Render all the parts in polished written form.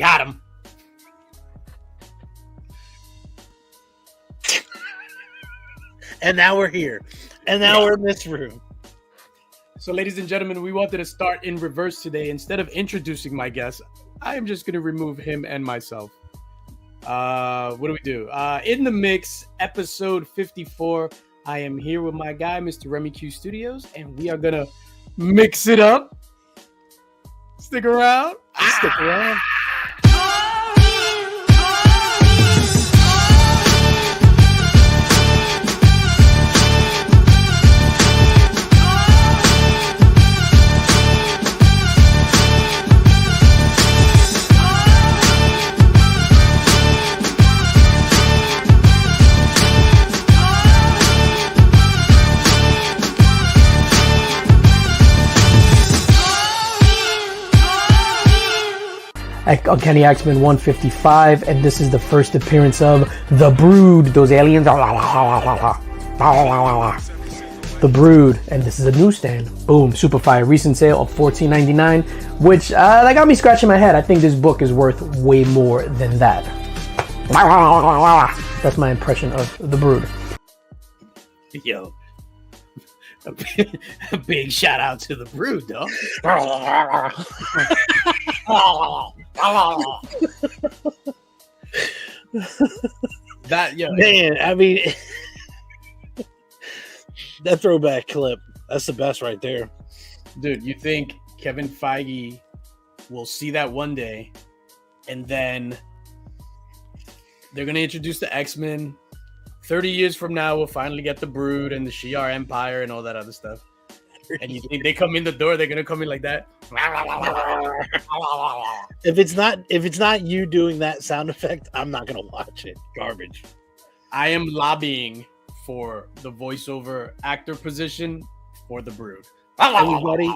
Got him. And now we're here. And now we're in this room. So, ladies and gentlemen, we wanted to start in reverse today. Instead of introducing my guest, I am just going to remove him and myself. What do we do? In the Mix, episode 54. I am here with my guy, Mr. Remy Q Studios, and we are going to mix it up. Stick around. Stick around. Uncanny X-Men 155, and this is the first appearance of The Brood. Those aliens are The Brood, and this is a newsstand. Boom, super fire. Recent sale of $14.99, which that got me scratching my head. I think this book is worth way more than that. That's my impression of The Brood. Yo. A big shout out to The Brood, though. That, yo, man, I mean, that throwback clip, that's the best right there. Dude, you think Kevin Feige will see that one day and then they're going to introduce the X-Men? 30 years from now, we'll finally get the Brood and the Shi'ar Empire and all that other stuff. And you think they come in the door, they're gonna come in like that? If it's not you doing that sound effect, I'm not gonna watch it. Garbage. I am lobbying for the voiceover actor position for the Brood. Everybody,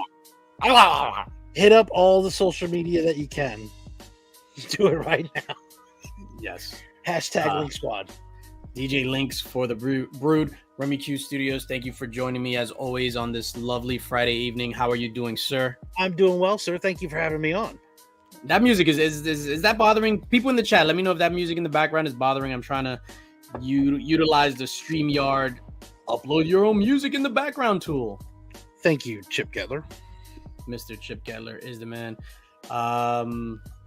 hit up all the social media that you can. Do it right now. Yes. Hashtag Linx Squad. DJ Linx for the Brood. Remy Q Studios, thank you for joining me as always on this lovely Friday evening. How are you doing, sir? I'm doing well, sir. Thank you for having me on. That music is that bothering people in the chat? Let me know if that music in the background is bothering. I'm trying to utilize the StreamYard upload your own music in the background tool. Thank you, Chip Gettler. Mr. Chip Gettler is the man.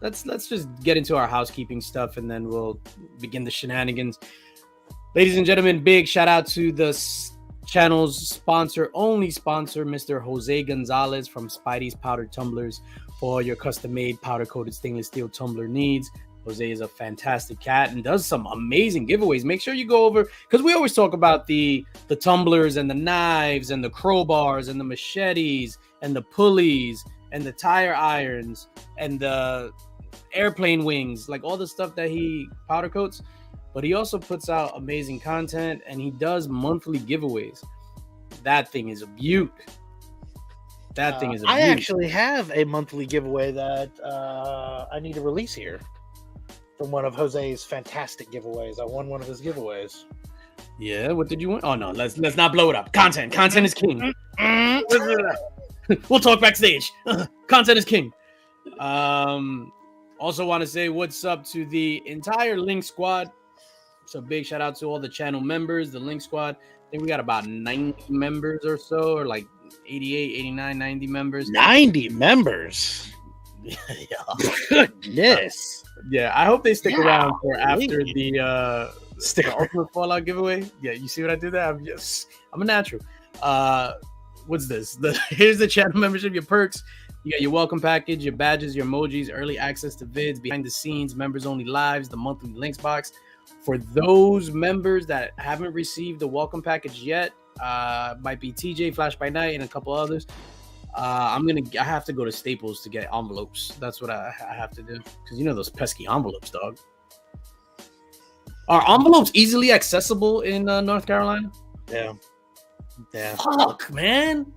Let's just get into our housekeeping stuff and then we'll begin the shenanigans. Ladies and gentlemen, big shout out to the channel's only sponsor, Mr. Jose Gonzalez from Spidey's Powder Tumblers for all your custom-made powder-coated stainless steel tumbler needs. Jose is a fantastic cat and does some amazing giveaways. Make sure you go over, because we always talk about the tumblers and the knives and the crowbars and the machetes and the pulleys and the tire irons and the airplane wings, like all the stuff that he powder coats. But he also puts out amazing content and he does monthly giveaways. That thing is a beaut. I actually have a monthly giveaway that I need to release here from one of Jose's fantastic giveaways. I won one of his giveaways. Yeah, what did you win? Oh no, let's not blow it up. Content is king. We'll talk backstage. Content is king. Also want to say what's up to the entire Linx Squad. So big shout out to all the channel members, the Linx Squad. I think we got about 90 members or so, or like 88, 89, 90 members. 90 members? Yeah. Goodness. Yeah, I hope they stick around for after the Ultimate Fallout giveaway. Yeah, you see what I did there? I'm a natural. What's this? Here's the channel membership, your perks. You got your welcome package, your badges, your emojis, early access to vids, behind the scenes, members only lives, the monthly Linx box. For those members that haven't received the welcome package yet, might be TJ, Flash by Night, and a couple others. I have to go to Staples to get envelopes. That's what I have to do, because you know those pesky envelopes, dog. Are envelopes easily accessible in North Carolina? Yeah. Fuck, man.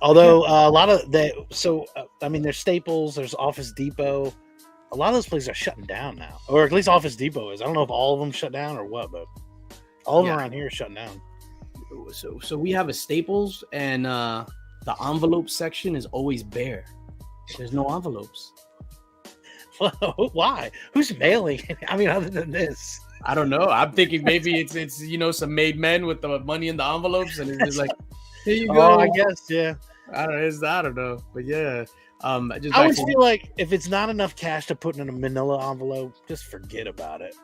Although a lot of there's Staples, there's Office Depot. A lot of those places are shutting down now, or at least Office Depot is. I don't know if all of them shut down or what, but all of them around here are shutting down. So we have a Staples, and the envelope section is always bare. There's no envelopes. Why? Who's mailing? I mean, other than this, I don't know. I'm thinking maybe it's some made men with the money in the envelopes, and it's just like, here you go. oh, I guess, yeah. I don't know, but yeah. Just I back would to- feel like if it's not enough cash to put in a manila envelope, just forget about it.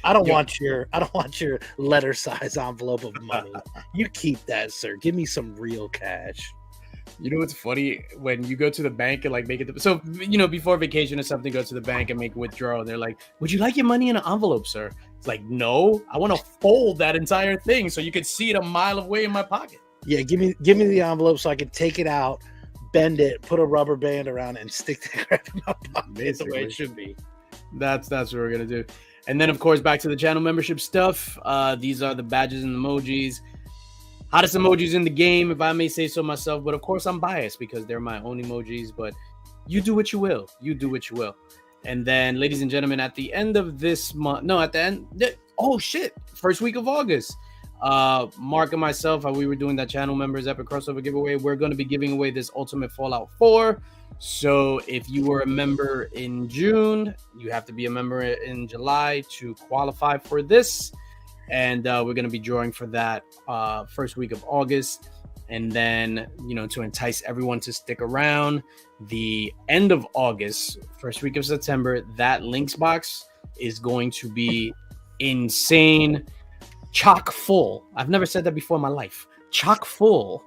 I don't want your letter size envelope of money. You keep that, sir. Give me some real cash. You know what's funny? When you go to the bank and like make it so before vacation or something, go to the bank and make a withdrawal, and they're like, would you like your money in an envelope, sir? It's like, no, I want to fold that entire thing so you could see it a mile away in my pocket. Yeah, give me the envelope so I can take it out, bend it, put a rubber band around it, and stick that crap in my pocket. That's the way it should be. That's what we're gonna do. And then of course back to the channel membership stuff. These are the badges and emojis. Hottest emojis in the game, if I may say so myself. But of course I'm biased because they're my own emojis. But you do what you will. You do what you will. And then, ladies and gentlemen, at the end of this month, no, at the end, oh shit, first week of August, Mark and myself, we were doing that channel members epic crossover giveaway. We're going to be giving away this Ultimate Fallout 4. So if you were a member in June, you have to be a member in July to qualify for this. And we're going to be drawing for that first week of August. And then, to entice everyone to stick around, the end of August, first week of September, that Linx box is going to be insane, chock full. I've never said that before in my life. Chock full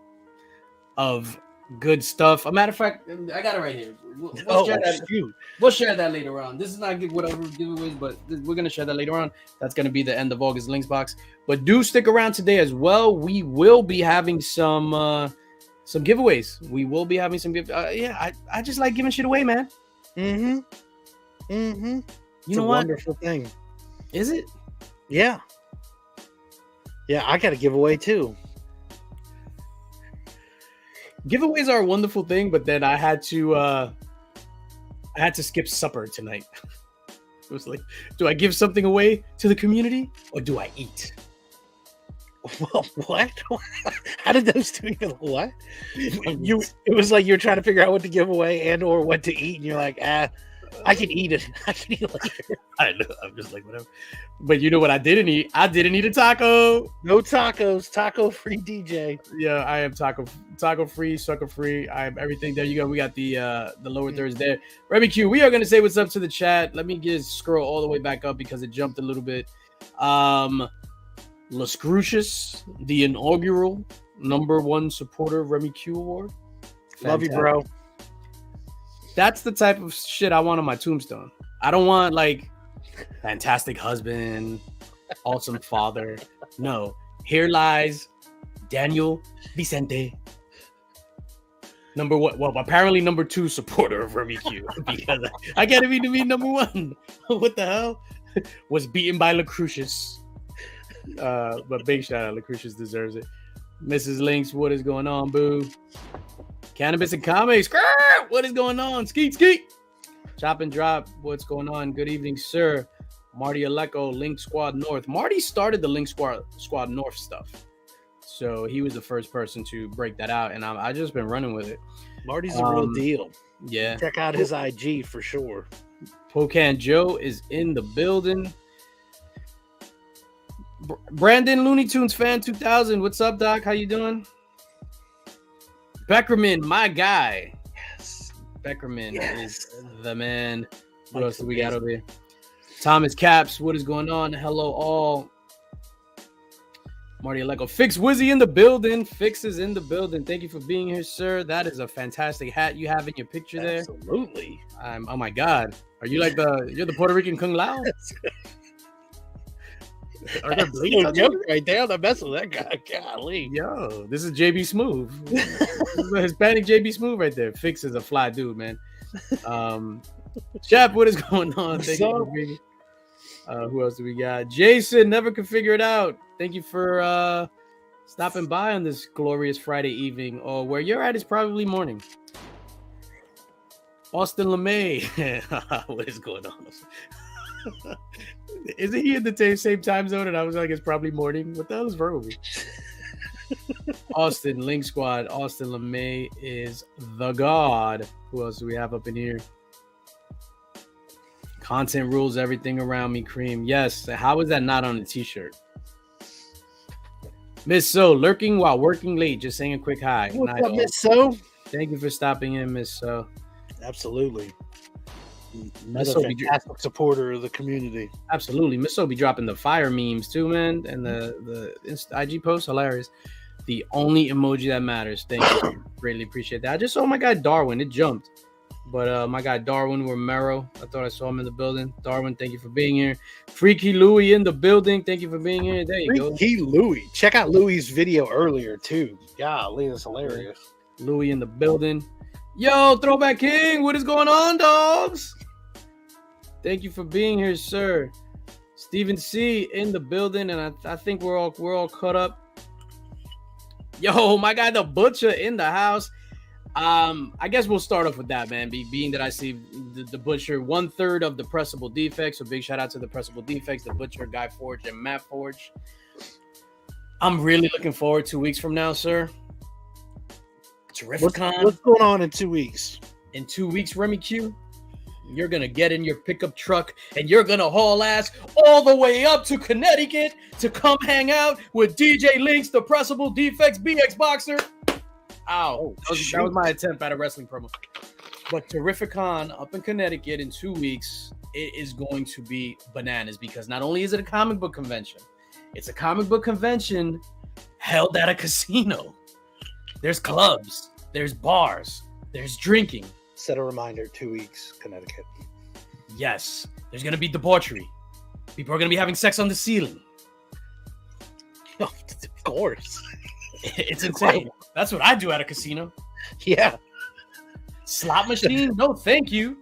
of good stuff. A matter of fact, I got it right here. We'll share that later on. This is not whatever giveaways, but we're gonna share that later on. That's gonna be the end of August Linx box. But do stick around today as well. We will be having some giveaways. We will be having some I just like giving shit away, man. You know what? Wonderful thing. Is it? Yeah. Yeah, I got a giveaway too. Giveaways are a wonderful thing, but then I had to skip supper tonight. It was like, do I give something away to the community or do I eat? Well, what? How did those two even what? It was like you're trying to figure out what to give away and or what to eat, and you're like, I can eat it. I can eat later. I know. I'm just like, whatever. But you know what I didn't eat? I didn't eat a taco. No tacos. Taco free DJ. Yeah, I am taco free, sucker free. I am everything. There you go. We got the lower thirds there. Remy Q, we are going to say what's up to the chat. Let me just scroll all the way back up because it jumped a little bit. Las Cruces, the inaugural #1 supporter of Remy Q Award. Fantastic. Love you, bro. That's the type of shit I want on my tombstone. I don't want like fantastic husband, awesome father. No, here lies Daniel Vicente. Apparently #2 supporter of Remy Q because I can't even be #1. What the hell? Was beaten by Lucretius. But big shout out, Lucretius deserves it. Mrs. Linx, what is going on, boo? Cannabis and comics, what is going on? Skeet. Chop and drop, what's going on? Good evening, sir. Marty Aleko, Linx Squad North. Marty started the Linx Squad North stuff. So he was the first person to break that out, and I just been running with it. Marty's a real deal. Yeah. Check out his IG for sure. Pocan Joe is in the building. Brandon Looney Tunes fan 2000. What's up, Doc? How you doing? Beckerman, my guy. Yes. Beckerman is the man. What else do we got over here? Thomas Caps, what is going on? Hello, all. Marty Aleko. Fix Wizzy in the building. Fix is in the building. Thank you for being here, sir. That is a fantastic hat you have in your picture there. Absolutely. Oh my God. Are you like you're the Puerto Rican Kung Lao? Are there bleeds on joke right there? I'm not messing with that guy. Golly. Yo, this is JB Smooth. This is a Hispanic JB Smooth right there. Fix is a fly dude, man. Chap, what is going on? Thank you for being who else do we got? Jason, never could figure it out. Thank you for stopping by on this glorious Friday evening. Or where you're at is probably morning. Austin LeMay. What is going on? Isn't he in the same time zone? And I was like, it's probably morning. What the hell is wrong with me? Austin, Linx Squad. Austin LeMay is the god. Who else do we have up in here? Content rules everything around me, Cream. Yes. How is that not on the t-shirt? Miss So, lurking while working late. Just saying a quick hi. What's Night up, all. Miss So? Thank you for stopping in, Miss So. Absolutely. Miss Another So fantastic supporter of the community. Absolutely. Miss So be dropping the fire memes too, man. And the IG post, hilarious. The only emoji that matters. Thank you. Greatly appreciate that. I just saw my guy Darwin. It jumped. But my guy Darwin Romero, I thought I saw him in the building. Darwin, thank you for being here. Freaky Louie in the building. Thank you for being here. There you go. Freaky Louie. Check out Louie's video earlier, too. Golly, that's hilarious. Louie in the building. Yo, Throwback King, what is going on, dogs? Thank you for being here, sir. Stephen C in the building, and I think we're all caught up. Yo, my guy the Butcher in the house. I guess we'll start off with that, man. Being that I see the Butcher 1/3 of the Pressable Defects, so big shout out to the Pressable Defects, the Butcher, Guy Forge, and Matt Forge. I'm really looking forward 2 weeks from now, sir. Terrificon. What's going on in 2 weeks? In 2 weeks, Remy Q, you're gonna get in your pickup truck and you're gonna haul ass all the way up to Connecticut to come hang out with DJ Linx, the Pressable Defects BX Boxer. Ow, that was my attempt at a wrestling promo. But Terrificon up in Connecticut in 2 weeks, it is going to be bananas because not only is it a comic book convention, it's a comic book convention held at a casino. There's clubs, there's bars, there's drinking. Set a reminder, 2 weeks, Connecticut. Yes, there's going to be debauchery. People are going to be having sex on the ceiling. Of course. It's insane. That's what I do at a casino. Yeah. Slot machine? No, thank you.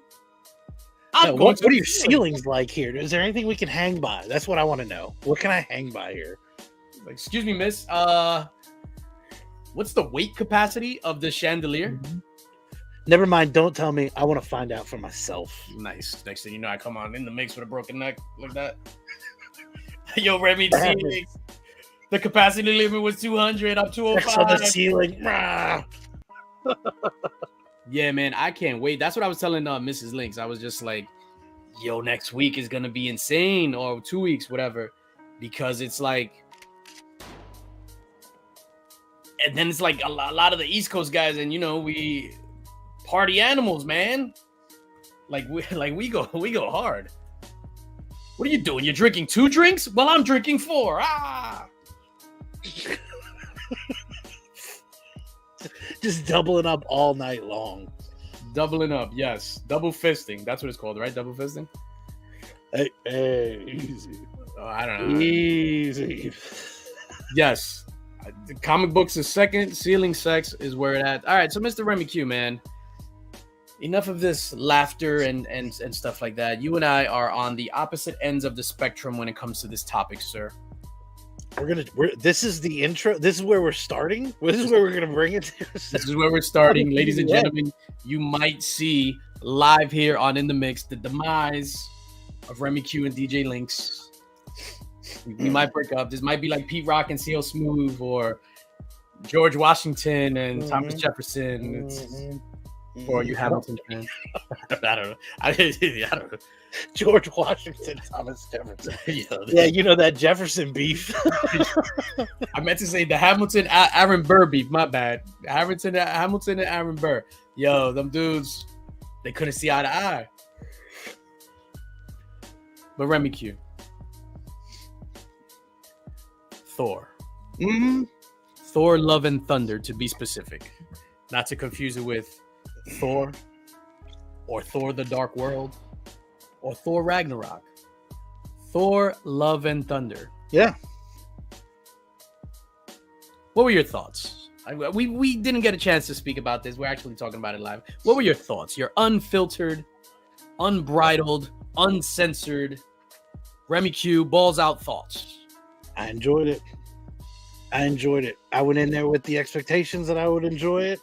What are your ceilings like here? Is there anything we can hang by? That's what I want to know. What can I hang by here? Excuse me, miss. What's the weight capacity of the chandelier? Mm-hmm. Never mind. Don't tell me. I want to find out for myself. Nice. Next thing you know, I come on in the mix with a broken neck like that. Yo, Remy, the capacity limit was 200. I'm 205. On the ceiling. Yeah, man, I can't wait. That's what I was telling Mrs. Linx. I was just like, yo, next week is going to be insane, or 2 weeks, whatever, because it's like, and then it's like a lot of the East Coast guys, and, you know, we party animals, man. Like we go hard. What are you doing? You're drinking 2 drinks? Well, I'm drinking 4. Just doubling up all night long. Doubling up, yes. Double fisting. That's what it's called, right? Double fisting? Hey, easy. Oh, I don't know. Easy. Yes. The comic books is second. Ceiling sex is where it at. All right, so Mr. Remy Q, man. Enough of this laughter and stuff like that. You and I are on the opposite ends of the spectrum when it comes to this topic, sir. This is the intro. This is where we're starting. This is where we're gonna bring it to. This is where we're starting, ladies and gentlemen. You might see live here on In the Mix the demise of Remy Q and DJ Linx. We might break up. This might be like Pete Rock and CL Smooth, or George Washington and Thomas Jefferson. Or you Hamilton fan. I don't know. I don't know. George Washington, Thomas Jefferson. Yeah, you know that Jefferson beef. I meant to say the Hamilton Aaron Burr beef. My bad. Hamilton and Aaron Burr. Yo, them dudes, they couldn't see eye to eye. But Remy Q. Thor. Mm-hmm. Thor Love and Thunder, to be specific. Not to confuse it with Thor, or Thor the Dark World, or Thor Ragnarok. Thor Love and Thunder. Yeah. What were your thoughts? We didn't get a chance to speak about this. We're actually talking about it live. What were your thoughts? Your unfiltered, unbridled, uncensored Remy Q balls out thoughts. I enjoyed it. I went in there with the expectations that I would enjoy it.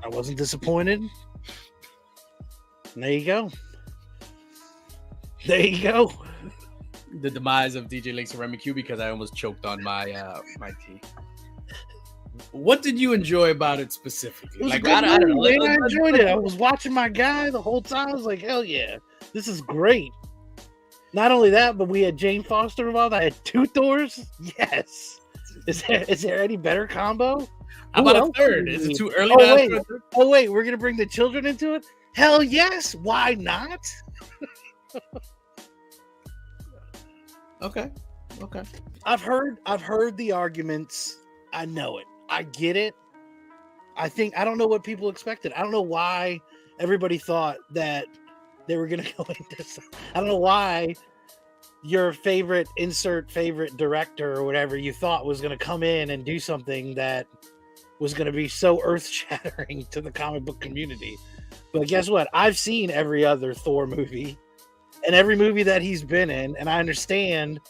I wasn't disappointed. And there you go. The demise of DJ Linx and Remy Q, because I almost choked on my my tea. What did you enjoy about it specifically? It was Like, a good movie, Like, man. I enjoyed it. I was watching my guy the whole time. I was like, hell yeah, this is great. Not only that, but we had Jane Foster involved. I had 2 Thors. Yes. Is there any better combo? How Who about a else third? do we Is it need? too early? Oh to ask wait, for a third? oh wait, we're gonna bring the children into it? Hell yes. Why not? Okay. I've heard the arguments. I know it. I get it. I don't know what people expected. I don't know why everybody thought that they were gonna go into this. I don't know why your favorite director or whatever you thought was gonna come in and do something that was gonna be so earth-shattering to the comic book community. But guess what? I've seen every other Thor movie and every movie that he's been in, and I understand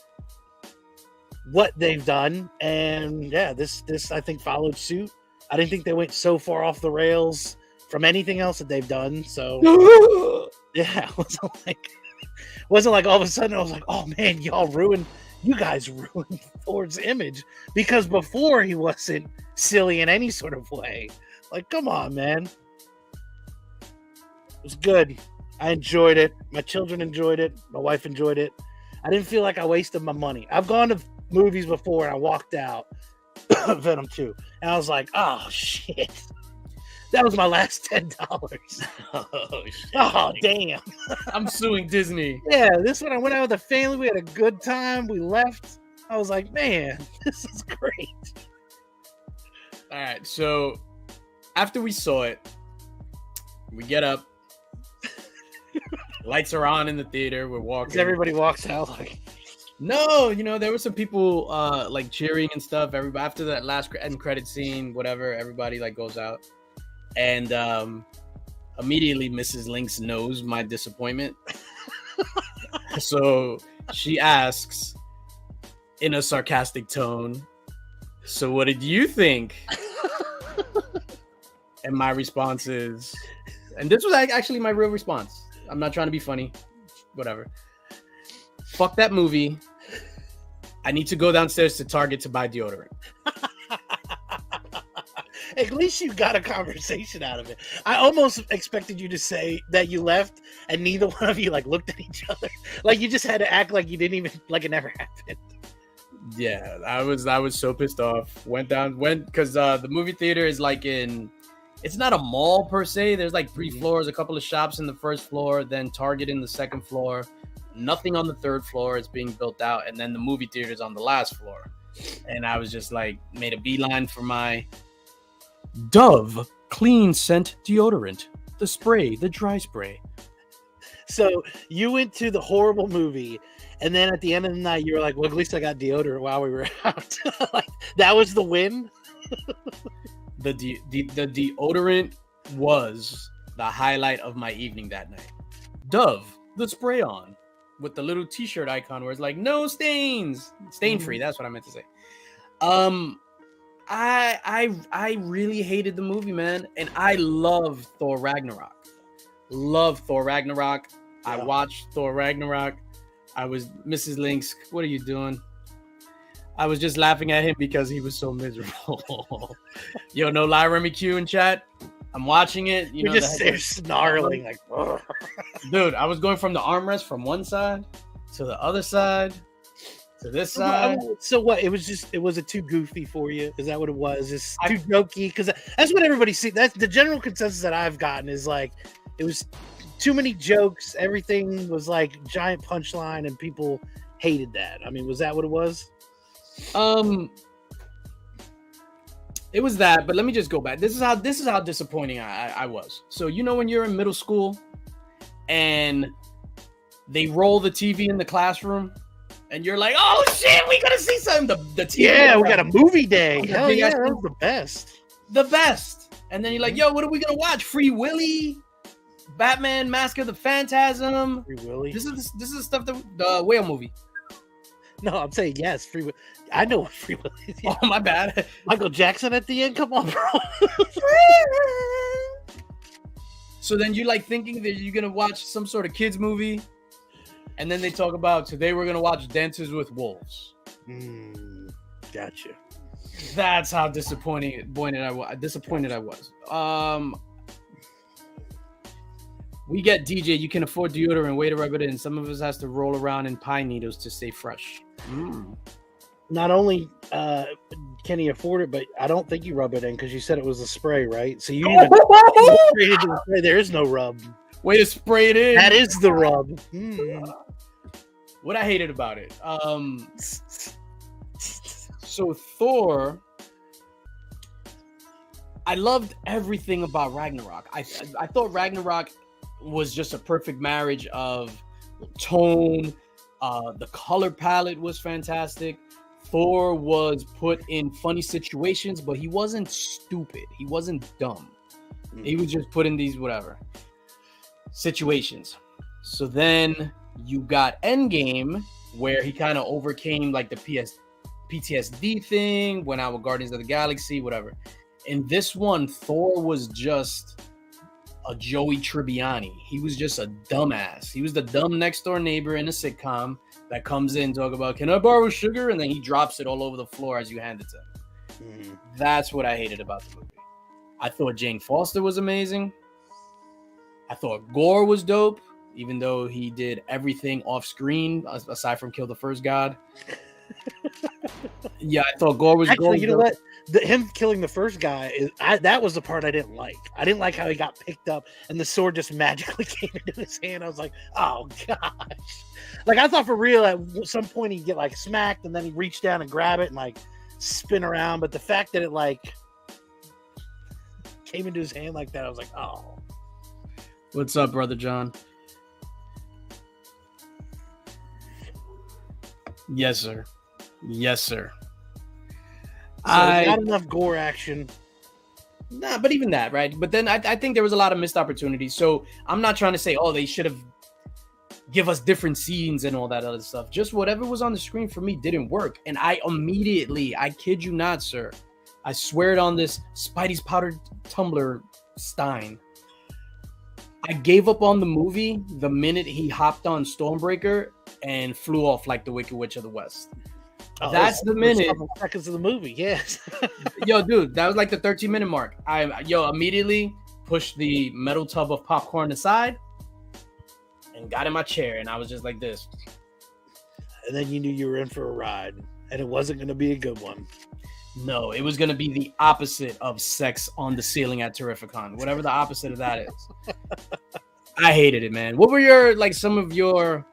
what they've done. And yeah, this I think followed suit. I didn't think they went so far off the rails from anything else that they've done. So yeah, it wasn't like all of a sudden I was like, oh man, you guys ruined Thor's image, because before he wasn't silly in any sort of way. Like, come on, man. It was good. I enjoyed it. My children enjoyed it. My wife enjoyed it. I didn't feel like I wasted my money. I've gone to movies before and I walked out Venom 2 and I was like, oh shit. That was my last $10. Oh shit. Oh damn. I'm suing Disney. Yeah, this one I went out with the family. We had a good time. We left. I was like, man, this is great. All right, so after we saw it, we get up. Lights are on in the theater. We're walking. Everybody walks out like, no, there were some people like cheering and stuff. Everybody after that last end credit scene, whatever, everybody like goes out, and immediately Mrs. Linx knows my disappointment. So she asks in a sarcastic tone, "So what did you think?" And my response is, and this was actually my real response. I'm not trying to be funny. Whatever. Fuck that movie. I need to go downstairs to Target to buy deodorant. At least you got a conversation out of it. I almost expected you to say that you left and neither one of you like looked at each other. Like you just had to act like you didn't even, like it never happened. Yeah, I was so pissed off. Went because the movie theater is like it's not a mall per se. There's like 3 floors, a couple of shops in the first floor, then Target in the second floor, nothing on the third floor. It's being built out, and then the movie theater is on the last floor. And I was just like, made a beeline for my Dove clean scent deodorant, the dry spray. So you went to the horrible movie, and then at the end of the night, you were like, well, at least I got deodorant while we were out. Like, that was the win? The deodorant was the highlight of my evening that night. Dove, the spray on, with the little t-shirt icon where it's like, no stains, stain free. That's what I meant to say. I really hated the movie, man. And I love Thor Ragnarok. Yeah. I watched Thor Ragnarok. I was Mrs. Linx. What are you doing? I was just laughing at him because he was so miserable. Yo, no lie, Remy Q in chat. I'm watching it. You're just there snarling like, ugh. Dude, I was going from the armrest from one side to the other side to this side. So what? It was it too goofy for you? Is that what it was? It's too jokey? Because that's what everybody sees. That's the general consensus that I've gotten is like, it was too many jokes. Everything was like giant punchline, and people hated that. I mean, was that what it was? It was that, but let me just go back. This is how disappointing I was. So when you're in middle school and they roll the TV in the classroom and you're like, oh shit, we gotta see something. The TV. Yeah, we got a movie day. Hell yeah, that was the best. The best. And then you're like, yo, what are we gonna watch? Free Willy, Batman, Mask of the Phantasm. Free Willy. This is the stuff that the whale movie. No, I'm saying yes. Free Willy. I know what Free Willy is. Yeah. Oh my bad. Michael Jackson at the end. Come on, bro. So then you like thinking that you're gonna watch some sort of kids movie, and then they talk about today we're gonna watch Dances with Wolves. Gotcha. That's how disappointed I was. We get DJ. You can afford deodorant, way to rub it in. Some of us has to roll around in pine needles to stay fresh. Not only can he afford it, but I don't think you rub it in because you said it was a spray, right? So you even created the spray. There is no rub. Way to spray it in. That is the rub. What I hated about it. So Thor, I loved everything about Ragnarok. I thought Ragnarok was just a perfect marriage of tone. The color palette was fantastic. Thor was put in funny situations, but he wasn't stupid. He wasn't dumb. He was just put in these whatever situations. So then you got Endgame, where he kind of overcame like the PTSD thing, went out with Guardians of the Galaxy, whatever. In this one, Thor was just a Joey Tribbiani. He was just a dumbass. He was the dumb next door neighbor in a sitcom that comes in, talk about, can I borrow sugar? And then he drops it all over the floor as you hand it to him. That's what I hated about the movie. I thought Jane Foster was amazing. I thought Gore was dope, even though he did everything off screen aside from kill the first god. Yeah, I thought Gore was actually. You know dope. what? Him killing the first guy that was the part I didn't like. I didn't like how he got picked up and the sword just magically came into his hand. I was like, oh gosh! Like I thought for real at some point he'd get like smacked and then he'd reach down and grab it and like spin around. But the fact that it like came into his hand like that, I was like, oh. What's up, brother John? Yes, sir. Yes, sir. So not enough gore action. Nah, but even that, right? But then I think there was a lot of missed opportunities. So I'm not trying to say, oh, they should have give us different scenes and all that other stuff. Just whatever was on the screen for me didn't work. And I immediately, I kid you not, sir, I swear it on this Spidey's powdered tumbler Stein. I gave up on the movie the minute he hopped on Stormbreaker and flew off like the Wicked Witch of the West. Oh, that's the minute. Seconds of the movie, yes. Yo, dude, that was like the 13-minute mark. I immediately pushed the metal tub of popcorn aside and got in my chair, and I was just like this. And then you knew you were in for a ride, and it wasn't going to be a good one. No, it was going to be the opposite of sex on the ceiling at Terrificon, whatever the opposite of that is. I hated it, man. What were some of your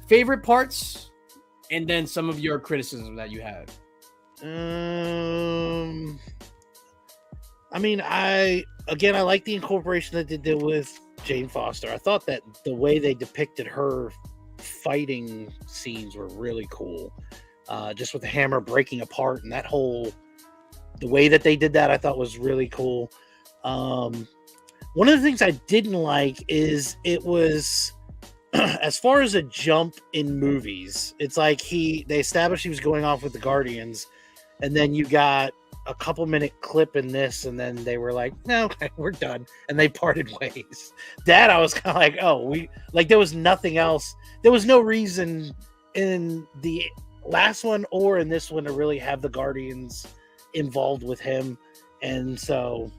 favorite parts, and then some of your criticism that you had? I mean, I like the incorporation that they did with Jane Foster. I thought that the way they depicted her fighting scenes were really cool. Just with the hammer breaking apart and the way that they did that, I thought was really cool. One of the things I didn't like is it was, as far as a jump in movies, it's like they established he was going off with the Guardians, and then you got a couple minute clip in this, and then they were like, no, okay, we're done. And they parted ways. That I was kind of like, oh, there was nothing else. There was no reason in the last one or in this one to really have the Guardians involved with him. And so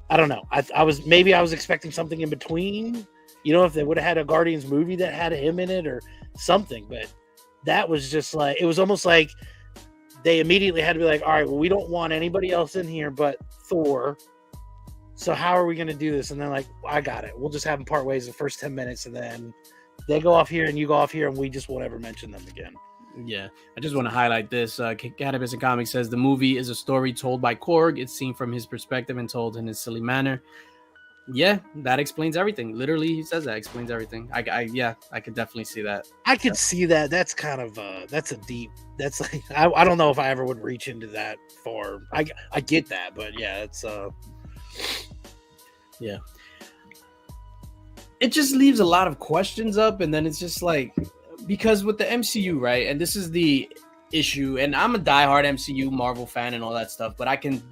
I don't know. I was expecting something in between, if they would have had a Guardians movie that had him in it or something, but that was just like, it was almost like they immediately had to be like, all right, well, we don't want anybody else in here but Thor. So how are we going to do this? And they're like, I got it. We'll just have them part ways the first 10 minutes. And then they go off here and you go off here and we just won't ever mention them again. Yeah, I just want to highlight this. Cannabis and Comics says the movie is a story told by Korg. It's seen from his perspective and told in his silly manner. Yeah, that explains everything. Literally, he says that explains everything. I could definitely see that. I could see that. That's kind of that's like I don't know if I ever would reach into that far. I get that, but yeah, it's yeah. It just leaves a lot of questions up, and then it's just like, because with the MCU, right? And this is the issue, and I'm a diehard MCU Marvel fan and all that stuff, but I can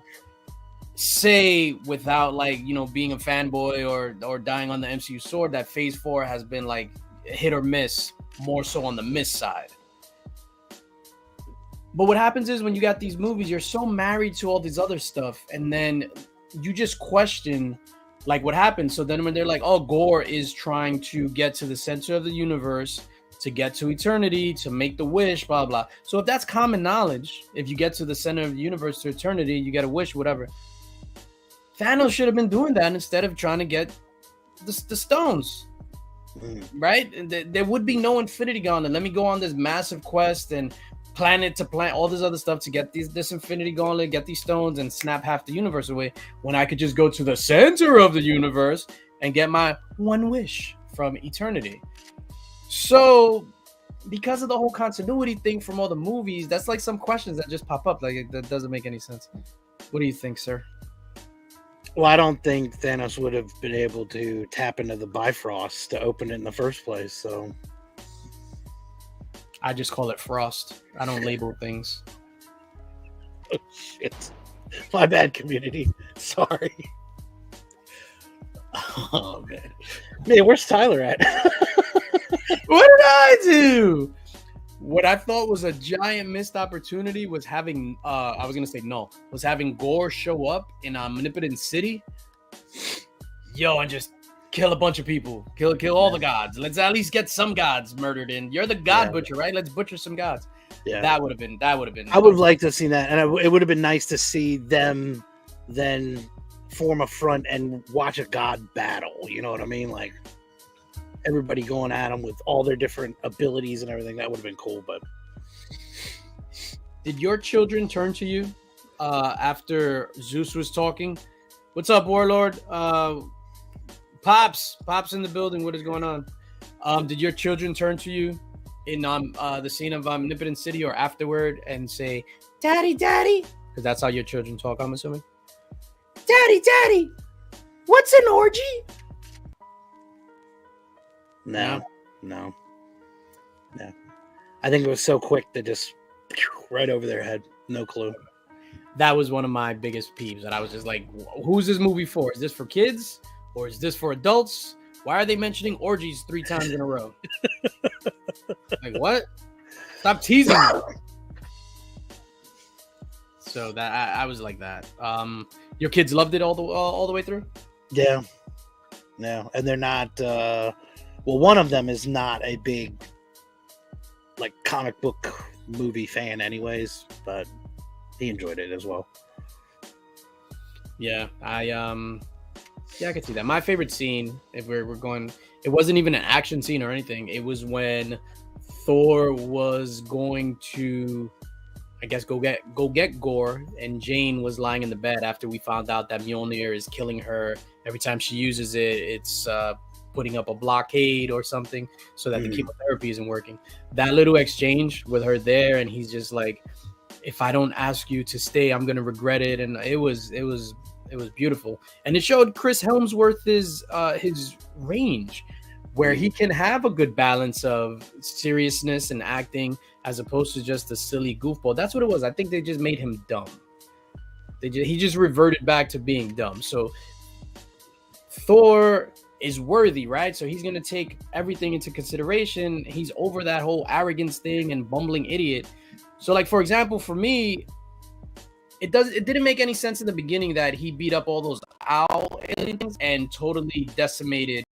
say without being a fanboy or dying on the MCU sword that Phase 4 has been like hit or miss, more so on the miss side. But what happens is when you got these movies, you're so married to all these other stuff, and then you just question like what happens. So then when they're like, oh, Gore is trying to get to the center of the universe, to get to eternity, to make the wish, blah blah. So if that's common knowledge, if you get to the center of the universe to eternity, you get a wish, whatever. Thanos should have been doing that instead of trying to get the stones. Right? There would be no Infinity Gauntlet. Let me go on this massive quest and planet to planet, all this other stuff to get this Infinity Gauntlet, get these stones, and snap half the universe away. When I could just go to the center of the universe and get my one wish from eternity. So, because of the whole continuity thing from all the movies, that's like some questions that just pop up. Like that doesn't make any sense. What do you think, sir? Well, I don't think Thanos would have been able to tap into the Bifrost to open it in the first place. So I just call it frost. I don't label things. Oh, shit. My bad, community. Sorry. Oh, man. Man, where's Tyler at? What did I do? What I thought was a giant missed opportunity was having, was having Gore show up in Manipulating City. Yo, and just kill a bunch of people. Kill all the gods. Let's at least get some gods murdered in. You're the god butcher, right? Let's butcher some gods. Yeah. That would have been. I would have liked to have seen that. And it would have been nice to see them then form a front and watch a god battle. You know what I mean? Like, everybody going at them with all their different abilities and everything. That would have been cool. But did your children turn to you after Zeus was talking? What's up, Warlord? Pops in the building. What is going on? Did your children turn to you in the scene of Manipulating City or afterward and say, "Daddy, Daddy"? Because that's how your children talk, I'm assuming. Daddy, what's an orgy? No. I think it was so quick that just right over their head. No clue. That was one of my biggest peeves. That I was just like, who's this movie for? Is this for kids or is this for adults? Why are they mentioning orgies 3 times in a row? Like, what? Stop teasing me. So that I was like that. Your kids loved it all the way through? Yeah. No, and they're not. Well, one of them is not a big like comic book movie fan, anyways, but he enjoyed it as well. Yeah, I could see that. My favorite scene, if we're going, it wasn't even an action scene or anything. It was when Thor was going to, I guess, go get Gore, and Jane was lying in the bed after we found out that Mjolnir is killing her. Every time she uses it, it's putting up a blockade or something so that the chemotherapy isn't working. That little exchange with her there, and he's just like, if I don't ask you to stay, I'm gonna regret it. And it was beautiful. And it showed Chris Hemsworth's his range, where he can have a good balance of seriousness and acting as opposed to just a silly goofball. That's what it was. I think they just made him dumb. He just reverted back to being dumb. So Thor is worthy, right? So he's going to take everything into consideration. He's over that whole arrogance thing and bumbling idiot. So, like, for example, for me, it didn't make any sense in the beginning that he beat up all those owl aliens and totally decimated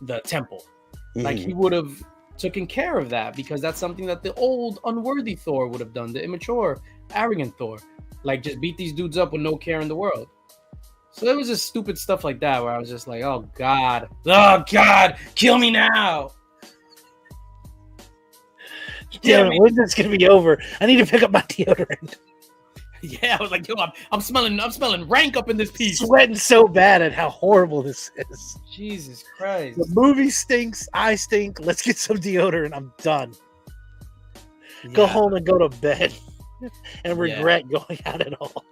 the temple. Like, he would have taken care of that, because that's something that the old unworthy Thor would have done, the immature, arrogant Thor. Like, just beat these dudes up with no care in the world. So there was just stupid stuff like that where I was just like, oh God, kill me now. Damn it, when's this gonna be over? I need to pick up my deodorant. Yeah, I was like, yo, I'm smelling rank up in this piece. Sweating so bad at how horrible this is. Jesus Christ. The movie stinks, I stink, let's get some deodorant, I'm done. Yeah. Go home and go to bed and regret going out at all.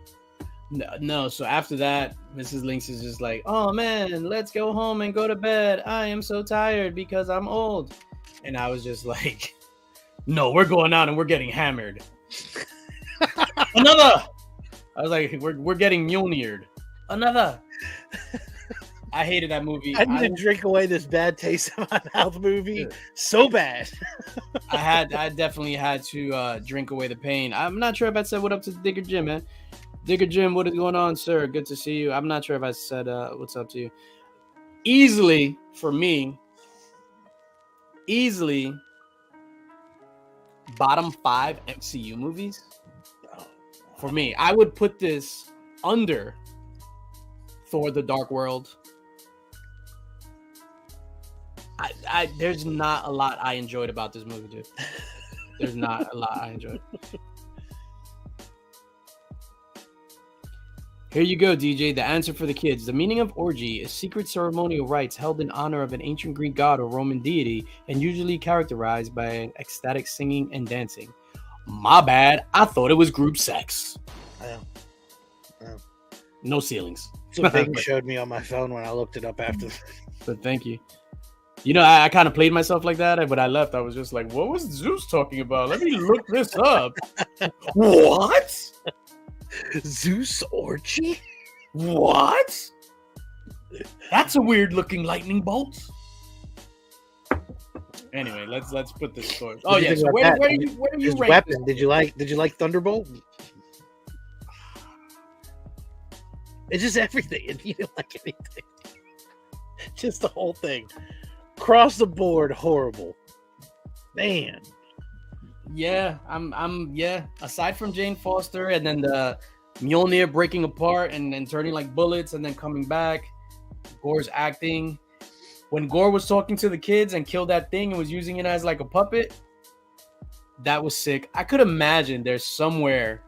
No, so after that, Mrs. Linx is just like, oh man, let's go home and go to bed. I am so tired because I'm old. And I was just like, no, we're going out and we're getting hammered. Another. I was like, we're getting Mjolnired. Another. I hated that movie. I need to drink away this bad taste of my mouth movie so bad. I definitely had to drink away the pain. I'm not sure if I said what up to Digger Jim, man. Digger Jim, what is going on, sir? Good to see you. I'm not sure if I said what's up to you. Easily, for me, bottom 5 MCU movies. For me, I would put this under Thor: The Dark World. There's not a lot I enjoyed about this movie, dude. There's not a lot I enjoyed. Here you go, DJ. The answer for the kids. The meaning of orgy is secret ceremonial rites held in honor of an ancient Greek god or Roman deity and usually characterized by an ecstatic singing and dancing. My bad. I thought it was group sex. No ceilings. So Bing showed me on my phone when I looked it up after. But thank you. You know, I kind of played myself like that. When I left, I was just like, what was Zeus talking about? Let me look this up. What? Zeus orgy? What? That's a weird looking lightning bolt. Anyway, let's put this story. Oh yeah, so where do you rank weapon? Did you like Thunderbolt? It's just everything, and you didn't like anything. Just the whole thing, across the board, horrible. Man. Yeah, I'm aside from Jane Foster and then the Mjolnir breaking apart and then turning like bullets and then coming back, Gore's acting. When Gore was talking to the kids and killed that thing and was using it as like a puppet, that was sick. I could imagine there's somewhere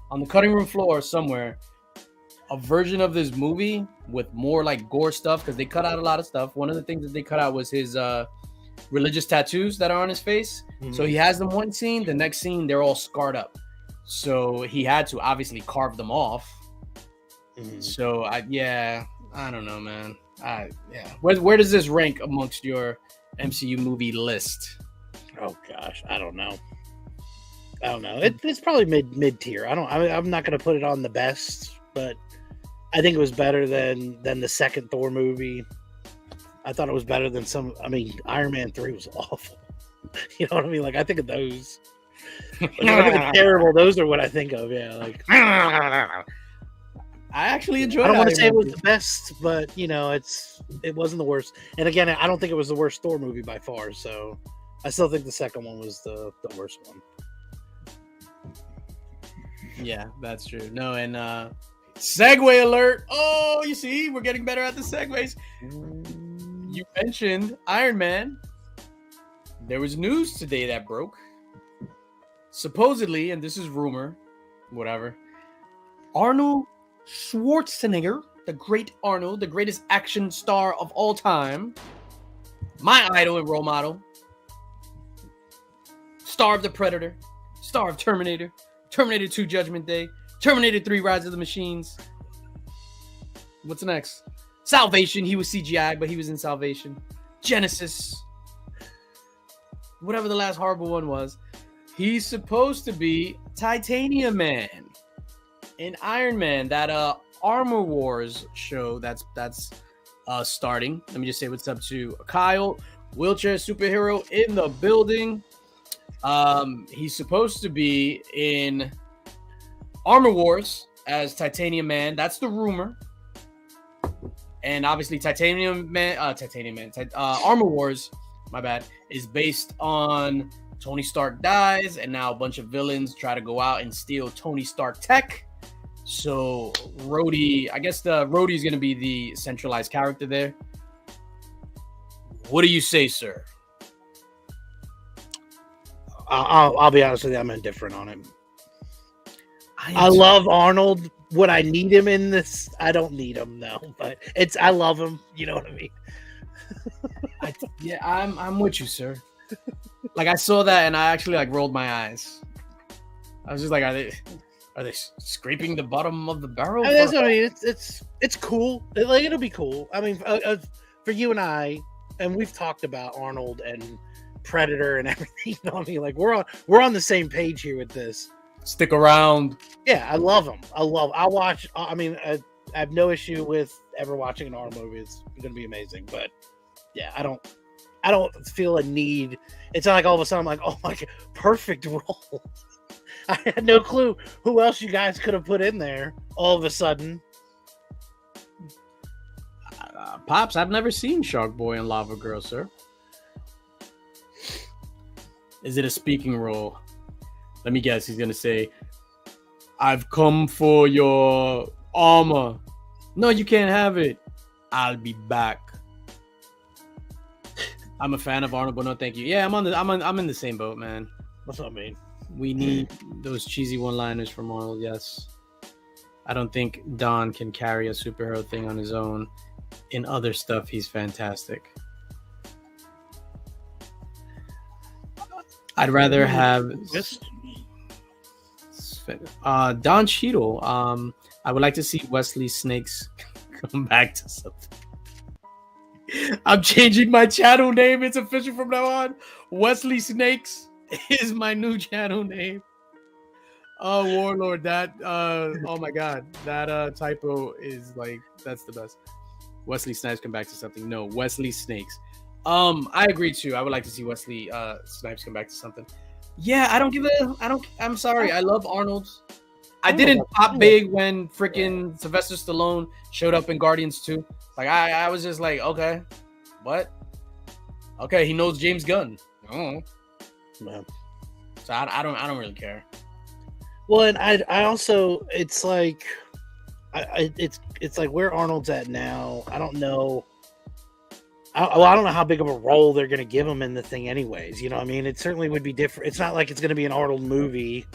on the cutting room floor somewhere a version of this movie with more like Gore stuff, because they cut out a lot of stuff. One of the things that they cut out was his religious tattoos that are on his face. Mm-hmm. So he has them one scene, the next scene they're all scarred up. So he had to obviously carve them off. Mm-hmm. So I don't know, man. Where does this rank amongst your MCU movie list? Oh gosh, I don't know. It's probably mid tier. I'm not gonna put it on the best, but I think it was better than the second Thor movie. I thought it was better than some. I mean, Iron Man 3 was awful. You know what I mean? Like, I think of those. Like, I think it's terrible. Those are what I think of. Yeah, like I actually enjoyed. I don't want to say it was the best, but you know, it wasn't the worst. And again, I don't think it was the worst Thor movie by far. So I still think the second one was the worst one. Yeah, that's true. No, and segue alert. Oh, you see, we're getting better at the segues. You mentioned Iron Man. There was news today that broke. Supposedly, and this is rumor, whatever, Arnold Schwarzenegger, the great Arnold, the greatest action star of all time, my idol and role model, star of The Predator, star of Terminator, Terminator 2 Judgment Day, Terminator 3 Rise of the Machines. What's next? Salvation. He was CGI, but he was in Salvation. Genesis. Whatever the last horrible one was. He's supposed to be Titanium Man in Iron Man, that Armor Wars show that's starting. Let me just say what's up to Kyle, wheelchair superhero in the building. He's supposed to be in Armor Wars as Titanium Man. That's the rumor. And obviously Armor Wars, my bad, is based on Tony Stark dies, and now a bunch of villains try to go out and steal Tony Stark tech. So Rhodey, I guess the Rhodey is going to be the centralized character there. What do you say, sir? I'll be honest with you, I'm indifferent on him. I love Arnold. Would I need him in this? I don't need him, no. But I love him. You know what I mean? I'm with you, sir. Like, I saw that and I actually like rolled my eyes. I was just like, are they scraping the bottom of the barrel? That's what I mean. It's cool. It'll be cool. I mean, for you and I, and we've talked about Arnold and Predator and everything. You know what I mean? Like, we're on the same page here with this. Stick around. Yeah, I love him. I watch. I mean, I have no issue with ever watching an Arnold movie. It's going to be amazing. But yeah, I don't feel a need. It's not like all of a sudden I'm like, oh my God, perfect role. I had no clue who else you guys could have put in there all of a sudden. Pops, I've never seen Shark Boy and Lava Girl, sir. Is it a speaking role? Let me guess. He's going to say, I've come for your armor. No, you can't have it. I'll be back. I'm a fan of Arnold, but no, thank you. Yeah, I'm in the same boat, man. What's that mean? We need those cheesy one-liners from Arnold. Yes, I don't think Don can carry a superhero thing on his own. In other stuff, he's fantastic. I'd rather have Don Cheadle. I would like to see Wesley Snakes come back to something. I'm changing my channel name. It's official from now on. Wesley Snakes is my new channel name. Oh, Warlord, that oh my God, that typo is like, that's the best. Wesley Snipes come back to something. No, Wesley Snakes. I agree too. I would like to see Wesley Snipes come back to something. Yeah, I'm sorry. I love Arnold. I didn't pop big when freaking Sylvester Stallone showed up in Guardians 2. Like I was just like, okay, what? Okay, he knows James Gunn. Oh, man. So I don't really care. Well, and I also, it's like, it's like where Arnold's at now. I don't know. I don't know how big of a role they're going to give him in the thing, anyways. You know what I mean? It certainly would be different. It's not like it's going to be an Arnold movie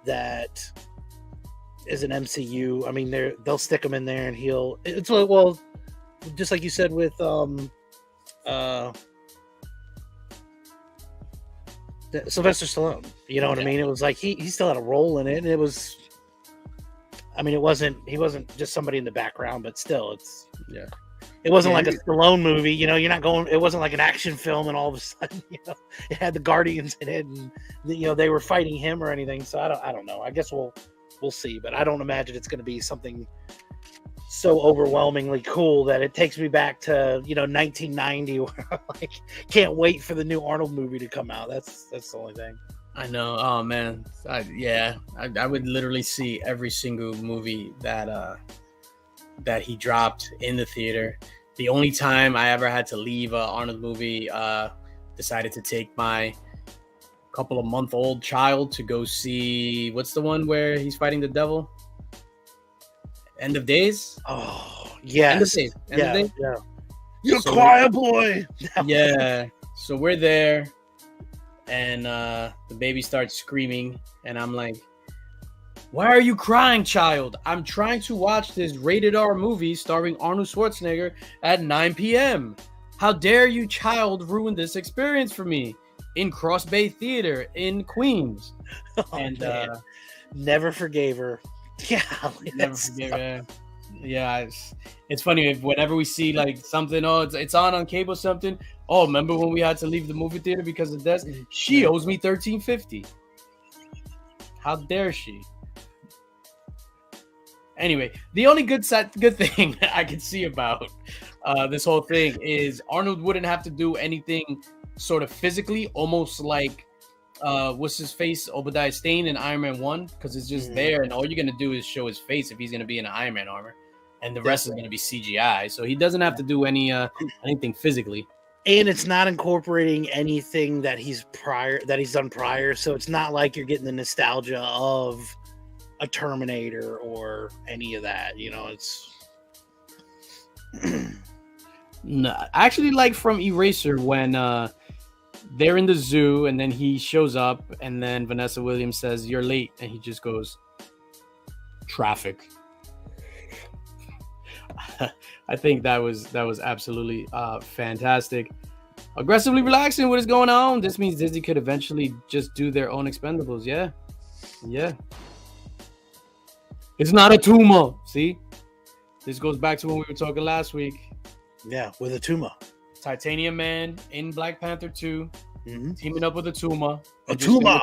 that is an MCU. I mean, they'll stick him in there, and it's well, just like you said with Sylvester Stallone. You know what I mean? It was like he still had a role in it, and it was. I mean, he wasn't just somebody in the background, but still, it wasn't like a Stallone movie. You know, it wasn't like an action film, and all of a sudden, you know, it had the Guardians in it, and you know they were fighting him or anything. So I don't know. I guess we'll see, but I don't imagine it's going to be something so overwhelmingly cool that it takes me back to 1990, where I'm like, can't wait for the new Arnold movie to come out. That's the only thing. I know. Oh man, I would literally see every single movie that he dropped in the theater. The only time I ever had to leave an Arnold movie, decided to take my couple of month-old child to go see, what's the one where he's fighting the devil? End of Days? Oh, yes. End of Days. End of Days? Yeah. You're a quiet boy. Yeah. So we're there, and the baby starts screaming, and I'm like, why are you crying, child? I'm trying to watch this rated R movie starring Arnold Schwarzenegger at 9 p.m. How dare you, child, ruin this experience for me in Cross Bay Theater in Queens. And never forgave her. Yeah, never forgave her. Yeah, it's funny whenever we see like something, it's on cable something. Oh, remember when we had to leave the movie theater because of this? She owes me $13.50. How dare she? Anyway, the only good thing I can see about this whole thing is Arnold wouldn't have to do anything sort of physically, almost like what's his face, Obadiah Stane in Iron Man 1, because it's just there, and all you're gonna do is show his face if he's gonna be in an Iron Man armor, and the rest is gonna be CGI. So he doesn't have to do anything physically. And it's not incorporating anything that he's done prior, so it's not like you're getting the nostalgia of a Terminator or any of that. You know, it's no, actually, like from Eraser when they're in the zoo and then he shows up and then Vanessa Williams says, "You're late," and he just goes, "Traffic." I think that was absolutely fantastic. Aggressively relaxing. What is going on? This means Disney could eventually just do their own Expendables. Yeah. It's not a tumor. See, this goes back to when we were talking last week. Yeah, with a tumor. Titanium Man in Black Panther 2, teaming up with a tumor. A tumor.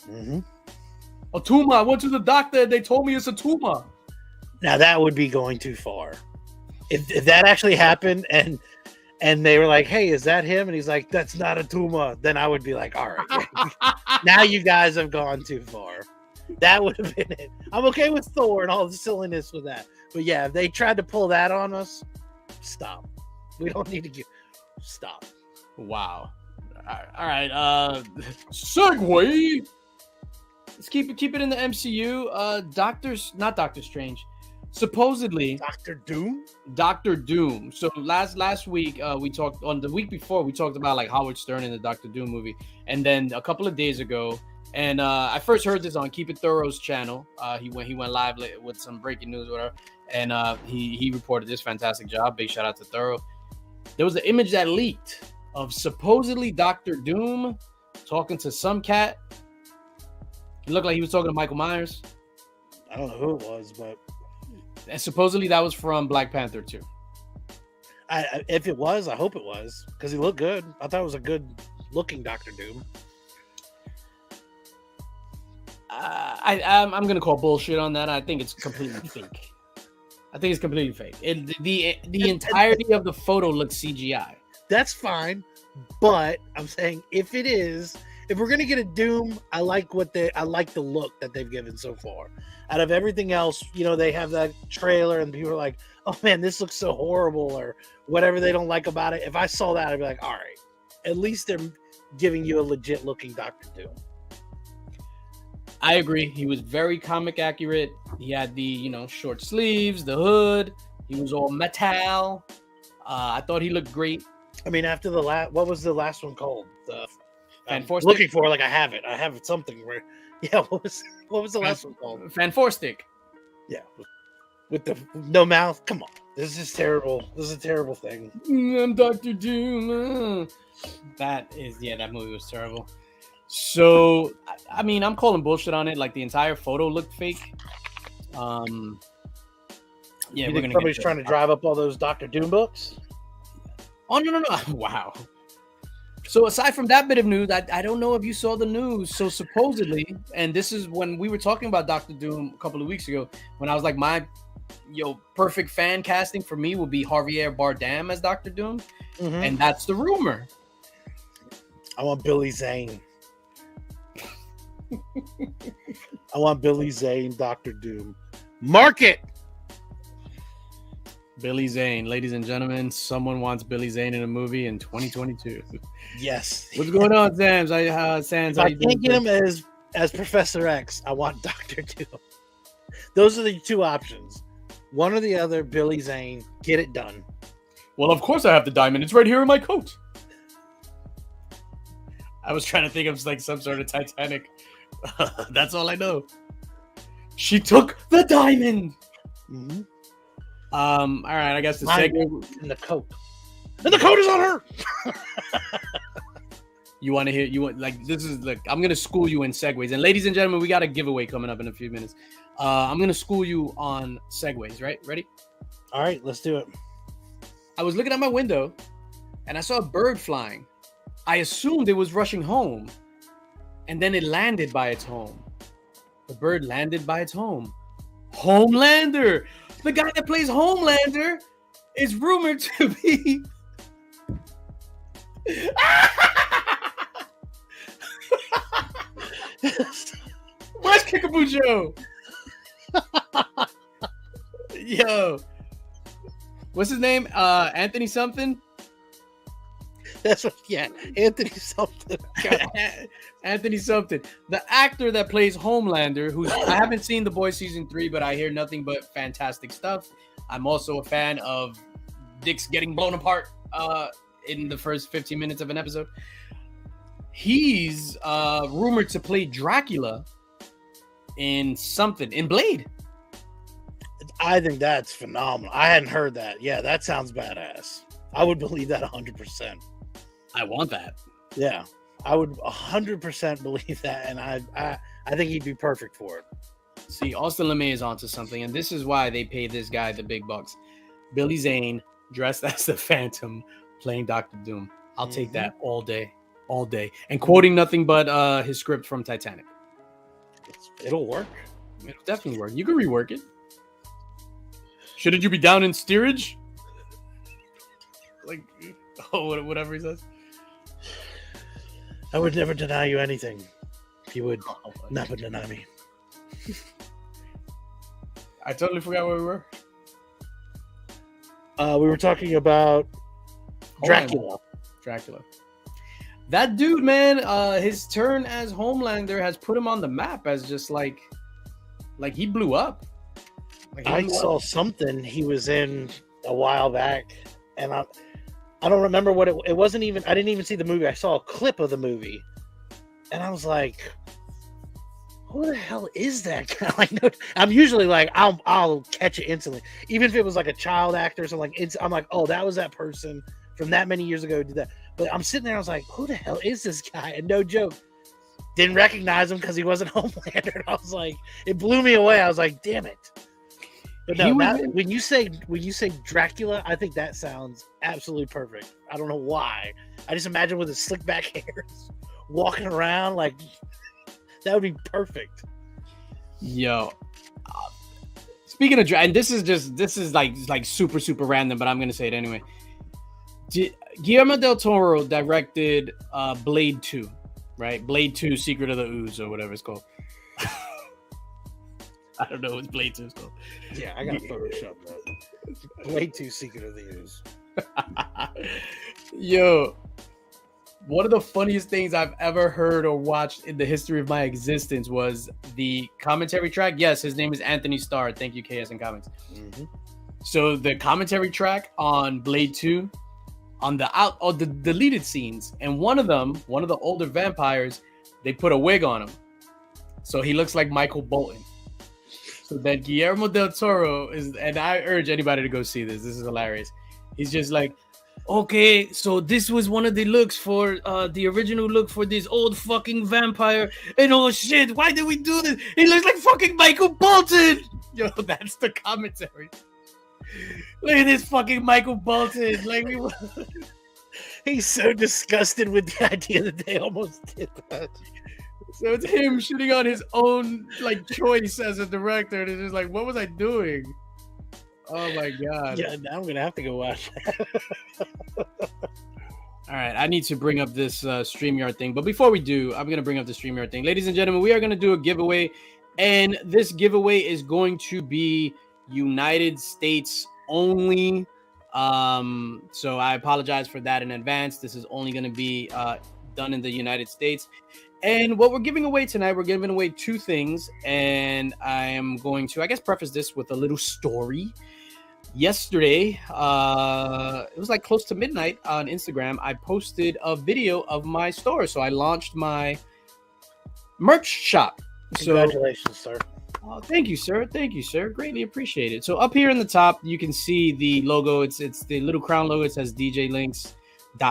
Mm-hmm. A tumor. I went to the doctor and they told me it's a tumor. Now that would be going too far. If that actually happened and they were like, "Hey, is that him?" and he's like, "That's not a tumor," then I would be like, "All right, now you guys have gone too far." That would have been it. I'm okay with Thor and all the silliness with that, but yeah, if they tried to pull that on us, stop. We don't need to stop. Wow. All right. Segue. Let's keep it in the MCU. Not Doctor Strange. Supposedly Doctor Doom. So last week we talked on the week before we talked about like Howard Stern in the Doctor Doom movie, and then a couple of days ago, and I first heard this on Keep It Thoro's channel. He went live with some breaking news or whatever, and he reported this fantastic job. Big shout out to Thoro. There was an image that leaked of supposedly Doctor Doom talking to some cat. It looked like he was talking to Michael Myers. I don't know who it was, but and supposedly that was from Black Panther 2. If it was, I hope it was, because he looked good. I thought it was a good looking Doctor Doom. I'm gonna call bullshit on that. I think it's completely fake. The entirety of the photo looks CGI. That's fine, but I'm saying if we're gonna get a Doom, I like the look that they've given so far. Out of everything else, they have that trailer and people are like, "Oh man, this looks so horrible," or whatever they don't like about it. If I saw that, I'd be like, "All right, at least they're giving you a legit looking Doctor Doom." I agree. He was very comic accurate. He had the short sleeves, the hood. He was all metal. I thought he looked great. I mean, after what was the last one called? Fan Four Stick? Looking for, like, I have it. I have something where, yeah. What was the last one called? Fan Four Stick. Yeah, with the no mouth. Come on, this is terrible. This is a terrible thing. I'm Doctor Doom. That movie was terrible. So, I mean, I'm calling bullshit on it. Like, the entire photo looked fake. Yeah, we're gonna. Somebody's trying to drive up all those Doctor Doom books. Oh no! Wow. So aside from that bit of news, I don't know if you saw the news. So supposedly, and this is when we were talking about Doctor Doom a couple of weeks ago, when I was like, my perfect fan casting for me would be Javier Bardem as Doctor Doom, and that's the rumor. I want Billy Zane. I want Billy Zane, Doctor Doom. Mark it. Billy Zane, ladies and gentlemen, someone wants Billy Zane in a movie in 2022. Yes. What's going on, Sans? If I can't get him as Professor X, I want Doctor Doom. Those are the two options. One or the other. Billy Zane, get it done. Well, of course I have the diamond. It's right here in my coat. I was trying to think of like some sort of Titanic. That's all I know. She took the diamond. Mm-hmm. All right, I guess the segue in the coat. And the coat is on her. You want to hear? This is like I'm gonna school you in segues. And ladies and gentlemen, we got a giveaway coming up in a few minutes. I'm gonna school you on segues. Right? Ready? All right, let's do it. I was looking at my window, and I saw a bird flying. I assumed it was rushing home, and then it landed by its home. The bird landed by its home. Homelander. The guy that plays Homelander is rumored to be. Where's Kickaboo Joe? Yo. What's his name? Anthony something? That's what, yeah, Anthony something. Anthony something. The actor that plays Homelander, who's I haven't seen The Boys season 3, but I hear nothing but fantastic stuff. I'm also a fan of dicks getting blown apart in the first 15 minutes of an episode. He's rumored to play Dracula in Blade. I think that's phenomenal. I hadn't heard that. Yeah, that sounds badass. I would believe that 100%. I want that. Yeah, I would 100% believe that, and I think he'd be perfect for it. See, Austin LeMay is onto something, and this is why they pay this guy the big bucks. Billy Zane dressed as the Phantom playing Dr. Doom. I'll take that all day, and quoting nothing but his script from Titanic. It'll work. It'll definitely work. You can rework it. Shouldn't you be down in steerage? Like, whatever he says. I would never deny you anything. You would never deny me. I totally forgot where we were. We were talking about Dracula. Dracula. That dude, man, his turn as Homelander has put him on the map as just like he blew up. I saw something he was in a while back, and I don't remember what it wasn't even. I didn't even see the movie. I saw a clip of the movie, and I was like, "Who the hell is that guy?" Like, I'm usually like, I'll catch it instantly, even if it was like a child actor. So like, I'm like, oh, that was that person from that many years ago who did that. But I'm sitting there, I was like, "Who the hell is this guy?" And no joke, didn't recognize him because he wasn't Homelander. And I was like, it blew me away. I was like, "Damn it!" But no, when you say Dracula, I think that sounds absolutely perfect. I don't know why. I just imagine with his slick back hairs walking around like that would be perfect. Yo, speaking of and this is like super random, but I'm gonna say it anyway. Guillermo del Toro directed Blade 2, right? Blade 2, Secret of the Ooze, or whatever it's called. I don't know what Blade 2 is called. Yeah, I got to Photoshop that. Blade 2, Secret of the Ooze. Yo, one of the funniest things I've ever heard or watched in the history of my existence was the commentary track. Yes, his name is Anthony Starr. Thank you, KSN Comics. Mm-hmm. So the commentary track on Blade 2, on the deleted scenes, and one of the older vampires, they put a wig on him. So he looks like Michael Bolton. So then Guillermo del Toro is, and I urge anybody to go see this. This is hilarious. He's just like, okay, so this was one of the looks for the original look for this old fucking vampire. And oh shit, why did we do this? He looks like fucking Michael Bolton. Yo, that's the commentary. Look at this fucking Michael Bolton. Like he's so disgusted with the idea that they almost did that. So it's him shitting on his own like choice as a director, and it's just like, what was I doing? Oh my god! Yeah, now I'm gonna have to go watch that. All right, I need to bring up this StreamYard thing, but before we do, I'm gonna bring up the StreamYard thing, ladies and gentlemen. We are gonna do a giveaway, and this giveaway is going to be United States only. So I apologize for that in advance. This is only gonna be done in the United States. And what we're giving away tonight, we're giving away two things. And I am going to, I guess, preface this with a little story. Yesterday, it was like close to midnight on Instagram, I posted a video of my store. So I launched my merch shop. Congratulations, sir. Thank you, sir. Thank you, sir. Greatly appreciated. So up here in the top, you can see the logo. It's the little crown logo. It says DJ Linx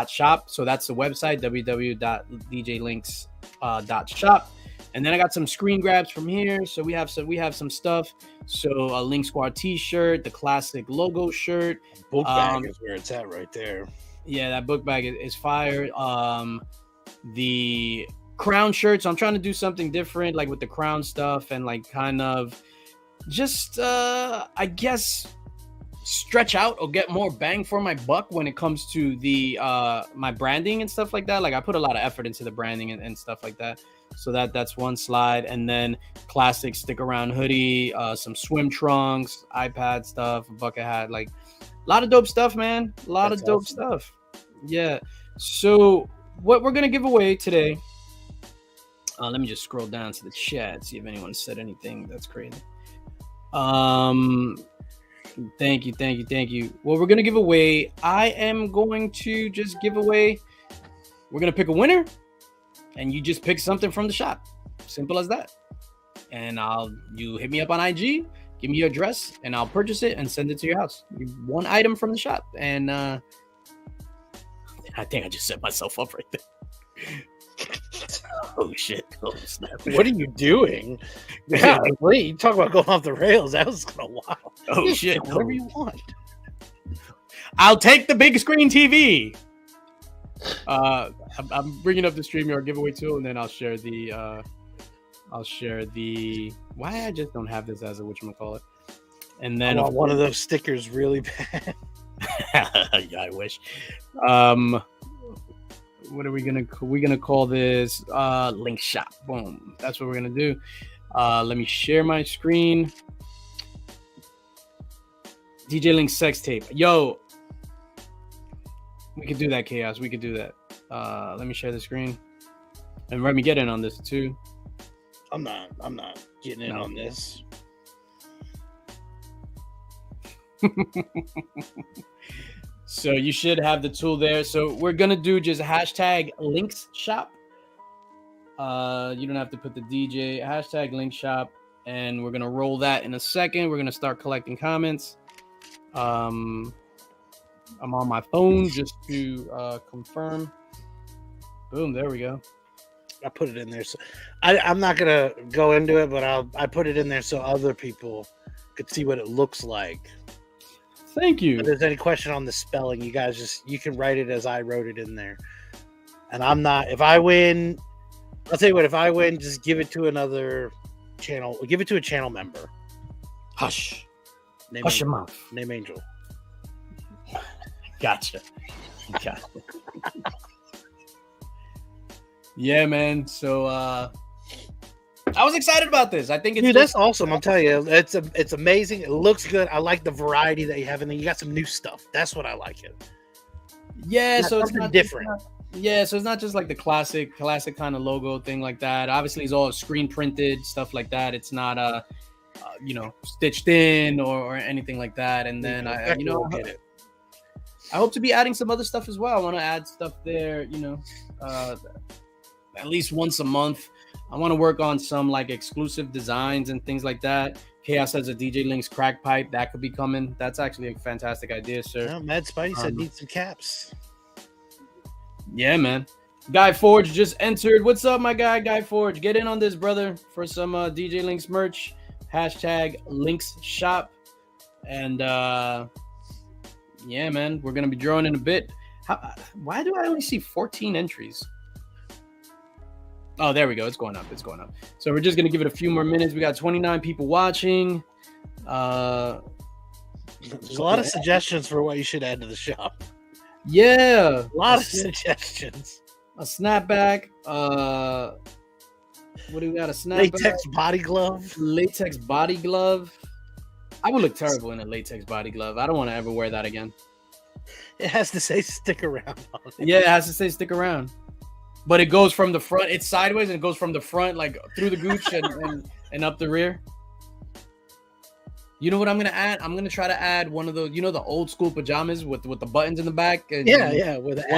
.shop. So that's the website, www.djlinx.shop. And then I got some screen grabs from here. So we have some stuff. So a Link Squad t-shirt, the classic logo shirt. Book bag is where it's at right there. Yeah, that book bag is fire. The crown shirt. So I'm trying to do something different, like with the crown stuff, and like kind of just I guess stretch out or get more bang for my buck when it comes to the my branding and stuff like that. Like I put a lot of effort into the branding and stuff like that. So that's one slide. And then classic stick around hoodie, some swim trunks, iPad stuff, a bucket hat, like a lot of dope stuff, man. A lot of dope stuff. Yeah. So what we're gonna give away today. Let me just scroll down to the chat, see if anyone said anything that's crazy. Thank you. What we're gonna give away, I am going to just give away. We're gonna pick a winner, and you just pick something from the shop. Simple as that. And you hit me up on IG, give me your address, and I'll purchase it and send it to your house. One item from the shop, and I think I just set myself up right there. Oh shit! Oh, snap. What are you doing? Yeah, wait, you talk about going off the rails. That was kind of wild. Oh shit! Whatever you want. I'll take the big screen TV. I'm bringing up the StreamYard giveaway tool, and then I'll share the. Why I just don't have this as a whatchamacallit. And I then want one of those stickers really bad. yeah, I wish. What are we gonna call this? Link shop. Boom. That's what we're gonna do. Let me share my screen. DJ Link sex tape. Yo, we could do that, Chaos. We could do that. Let me share the screen. And let me get in on this too. I'm not getting in on this. So you should have the tool there. So we're gonna do just hashtag Linx shop. You don't have to put the DJ hashtag Linx shop, and we're gonna roll that in a second. We're gonna start collecting comments. I'm on my phone just to confirm. Boom, there we go. I put it in there. So I'm not gonna go into it, but I put it in there so other people could see what it looks like. Thank you. If there's any question on the spelling, you guys you can write it as I wrote it in there. And I'm not. If I win, I'll tell you what. If I win, just give it to another channel. Give it to a channel member. Hush. Name Hush Angel. your mouth. Name Angel. Gotcha. Yeah, man. So I was excited about this. I think it's that's awesome. I'm telling you, it's amazing. It looks good. I like the variety that you have in there. You got some new stuff. That's what I like it. Yeah, so it's not different. So it's not just like the classic kind of logo thing like that. Obviously, it's all screen printed stuff like that. It's not stitched in or anything like that. And then I get it. I hope to be adding some other stuff as well. I want to add stuff there, at least once a month. I want to work on some like exclusive designs and things like that. Chaos has a DJ Linx crack pipe that could be coming. That's actually a fantastic idea, sir. Yeah, Mad Spidey said need some caps. Yeah, man. Guy Forge just entered. What's up, my guy? Guy Forge, get in on this, brother, for some DJ Linx merch. Hashtag Linx shop. And yeah, man, we're gonna be drawing in a bit. Why do I only see 14 entries? Oh, there we go. It's going up. So we're just going to give it a few more minutes. We got 29 people watching. There's a lot of suggestions for what you should add to the shop. Yeah. A lot of suggestions. A snapback. What do we got? A snapback. Latex body glove. Latex body glove. I would look terrible in a latex body glove. I don't want to ever wear that again. It has to say stick around on it. Yeah, it has to say stick around. But it goes from the front. It's sideways and it goes from the front, like through the gooch and up the rear. You know what I'm gonna add? I'm gonna try to add one of those. You know the old school pajamas with the buttons in the back. With the ass. Yeah, with the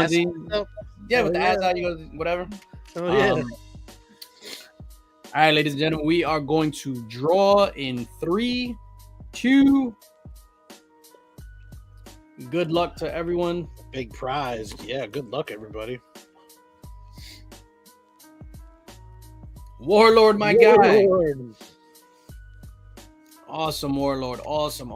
ass out. You go whatever. Oh yeah. All right, ladies and gentlemen, we are going to draw in 3, 2. Good luck to everyone. Big prize. Yeah, good luck, everybody. Warlord, my guy. Awesome, Warlord. Awesome.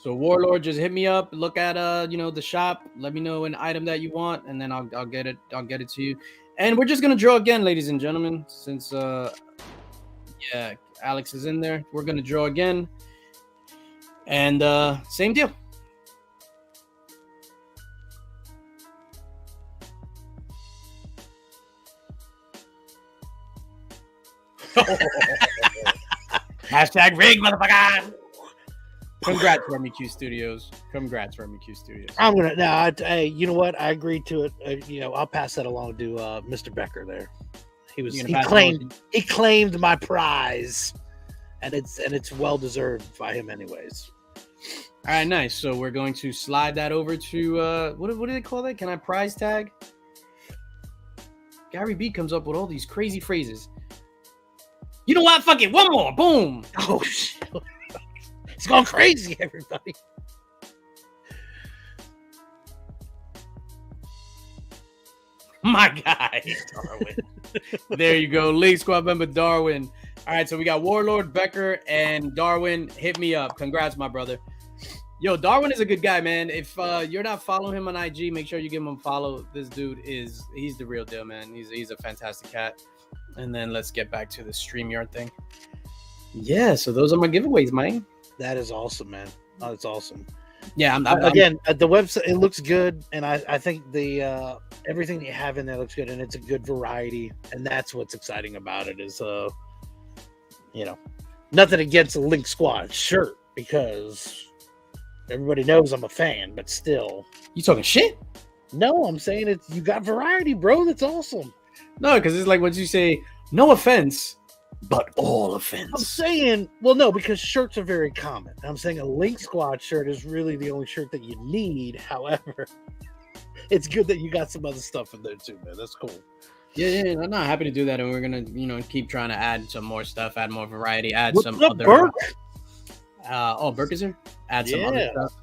So Warlord, just hit me up. Look at the shop. Let me know an item that you want, and then I'll get it. I'll get it to you. And we're just gonna draw again, ladies and gentlemen. Since Alex is in there, we're gonna draw again. And same deal. Hashtag rig, motherfucker. Congrats, Remy Q Studios. I'm gonna hey, you know what? I agreed to it. I'll pass that along to Mr. Becker there. He claimed my prize, and it's well deserved by him, anyways. All right, nice. So we're going to slide that over to what do they call that? Can I prize tag? Gary B comes up with all these crazy phrases. You know what? Fuck it. One more. Boom. Oh, shit. It's going crazy, everybody. My guy, Darwin. There you go. League Squad member Darwin. All right, so we got Warlord, Becker, and Darwin. Hit me up. Congrats, my brother. Yo, Darwin is a good guy, man. If you're not following him on IG, make sure you give him a follow. This dude he's the real deal, man. He's a fantastic cat. And then let's get back to the StreamYard thing. Yeah, so those are my giveaways, man. That is awesome, man. Oh, that's awesome. Yeah, Again, the website, it looks good, and I think the everything that you have in there looks good, and it's a good variety, and that's what's exciting about it is nothing against the Link Squad shirt because everybody knows I'm a fan, but still. You talking shit? No, I'm saying you got variety, bro. That's awesome. No, because it's like what you say, no offense, but all I'm offense. saying, well, no, because shirts are very common. I'm saying a Link Squad shirt is really the only shirt that you need. However, it's good that you got some other stuff in there too, man. That's cool. Yeah, I'm not happy to do that, and we're gonna, keep trying to add some more stuff, add more variety, add What's some up, other. Burke? Burke is here. Add some other Yeah. stuff.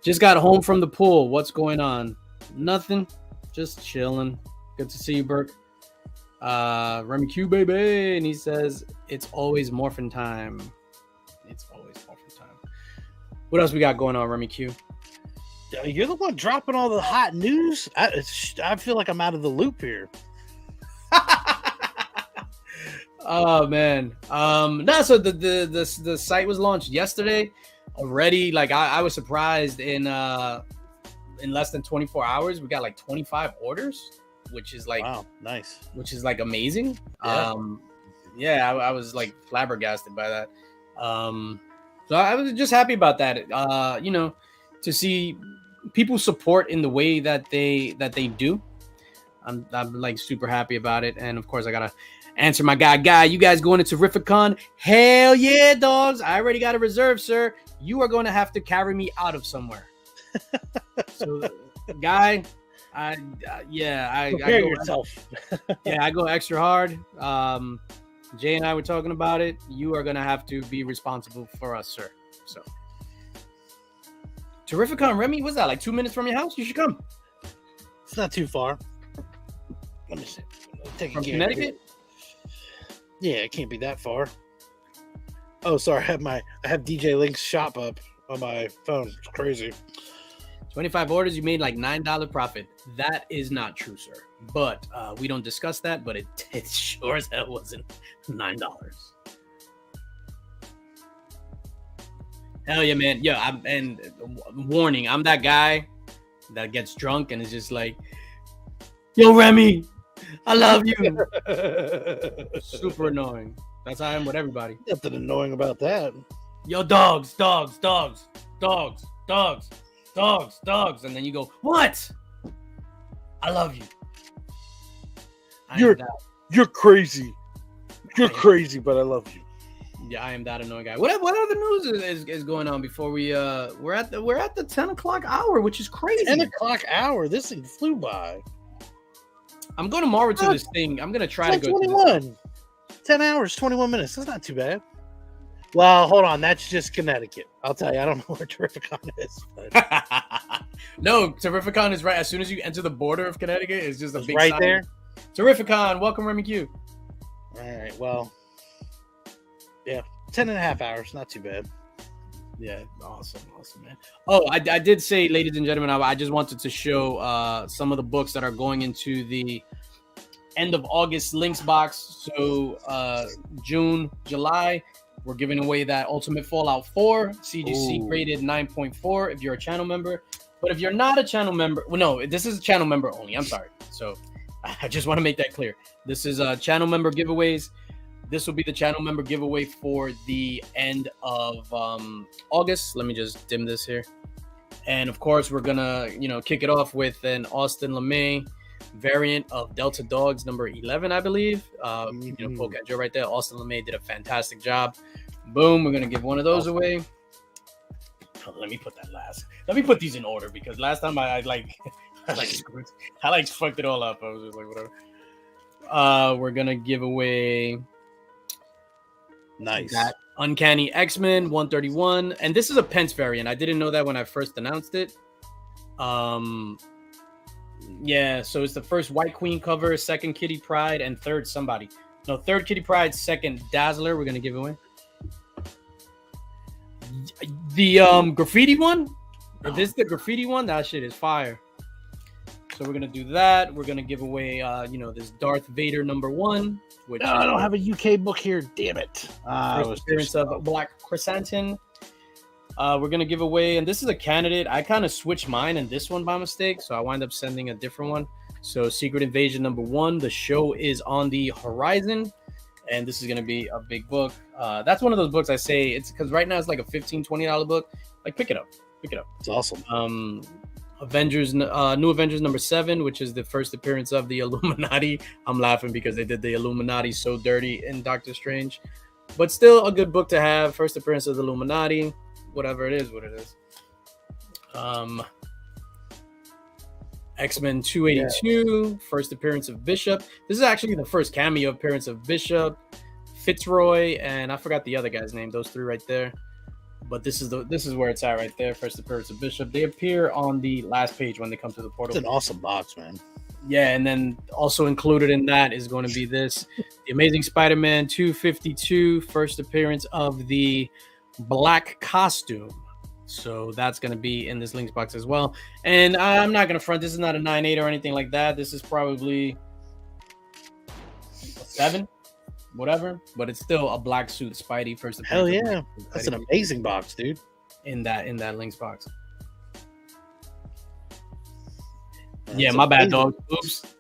Just got home from the pool. What's going on? Nothing. Just chilling. Good to see you, Burke. Remy Q, baby, and he says it's always morphin time. It's always morphin time. What else we got going on, Remy Q? You're the one dropping all the hot news. I feel like I'm out of the loop here. Oh man. No, so the site was launched yesterday already. Like I was surprised in less than 24 hours we got like 25 orders, which is like wow, nice, which is like amazing. Yeah. I was like flabbergasted by that. So I was just happy about that. To see people support in the way that they do. I'm like super happy about it. And of course I gotta answer my guy. You guys going to Terrificon? Hell yeah, dogs. I already got a reserve, sir. You are going to have to carry me out of somewhere. So guy, prepare I go, yourself. yeah, I go extra hard. Jay and I were talking about it. You are gonna have to be responsible for us, sir. So Terrificon, Remy, what's that? Like 2 minutes from your house? You should come. It's not too far. Let me see. Take From Connecticut? Yeah, it can't be that far. Oh, sorry. I have DJ Link's shop up on my phone. It's crazy. 25 orders, you made like $9 profit. That is not true, sir. But we don't discuss that, but it sure as hell wasn't $9. Hell yeah, man. Yeah, and warning, I'm that guy that gets drunk and is just like, yo, Remy, I love you. Super annoying. That's how I am with everybody. Nothing annoying about that. Yo, dogs. And then you go, what? I love you. You're crazy. You're crazy, but I love you. Yeah, I am that annoying guy. What other news is going on before we're at the 10 o'clock hour, which is crazy. 10 o'clock hour. This thing flew by. I'm going tomorrow to this thing. I'm gonna try It's to like go 21. to this. 10 hours, 21 minutes. That's not too bad. Well, hold on. That's just Connecticut. I'll tell you. I don't know where Terrificon is. But No, Terrificon is right as soon as you enter the border of Connecticut. It's just a big right sign. there. Terrificon, welcome, Remy Q. All right. Well, yeah, 10 and a half hours. Not too bad. Yeah, awesome, man. Oh, I did say, ladies and gentlemen, I just wanted to show some of the books that are going into the end of August Linx box. So June, July, we're giving away that Ultimate Fallout 4 CGC graded 9.4 if you're a channel member. But if you're not a channel member, well, no, this is a channel member only. I'm sorry. So I just want to make that clear. This is channel member giveaways. This will be the channel member giveaway for the end of August. Let me just dim this here. And of course, we're gonna, kick it off with an Austin LeMay variant of Delta Dogs number 11, I believe. Poke at Joe right there. Austin LeMay did a fantastic job. Boom, we're gonna give one of those away. Oh, let me put that last. Let me put these in order because last time I fucked it all up. I was just like, whatever. We're gonna give away. Nice. That Uncanny X-Men 131. And this is a Pence variant. I didn't know that when I first announced it. Yeah, so it's the first White Queen cover, second Kitty Pryde, and third somebody. No, third Kitty Pryde, second Dazzler. We're going to give away. The graffiti one? If this is the graffiti one, that shit is fire. So we're going to do that. We're going to give away, this Darth Vader number 1. I don't have a UK book here. Damn it. First appearance of Black Chrysanthemum. We're gonna give away, and this is a candidate. I kind of switched mine and this one by mistake, so I wind up sending a different one. So Secret Invasion #1, the show is on the horizon, and this is gonna be a big book. That's one of those books I say it's because right now it's like a $15-$20 book. Like pick it up. It's awesome. New Avengers #7, which is the first appearance of the Illuminati. I'm laughing because they did the Illuminati so dirty in Doctor Strange, but still a good book to have. First appearance of the Illuminati, whatever it is, what it is. X-Men 282, first appearance of Bishop. This is actually the first cameo appearance of Bishop, Fitzroy, and I forgot the other guy's name. Those three right there. But this is where it's at right there. First appearance of Bishop. They appear on the last page when they come to the portal. It's an awesome box, man. Yeah, and then also included in that is going to be this, the Amazing Spider-Man 252, first appearance of the black costume. So that's going to be in this Linx box as well. And I'm not going to front. This is not a 9.8 or anything like that. This is probably a 7, whatever. But it's still a black suit Spidey first appearance. Hell yeah. That's an amazing box, dude. In that Linx box. That's yeah, my bad, amazing. dog. Oops.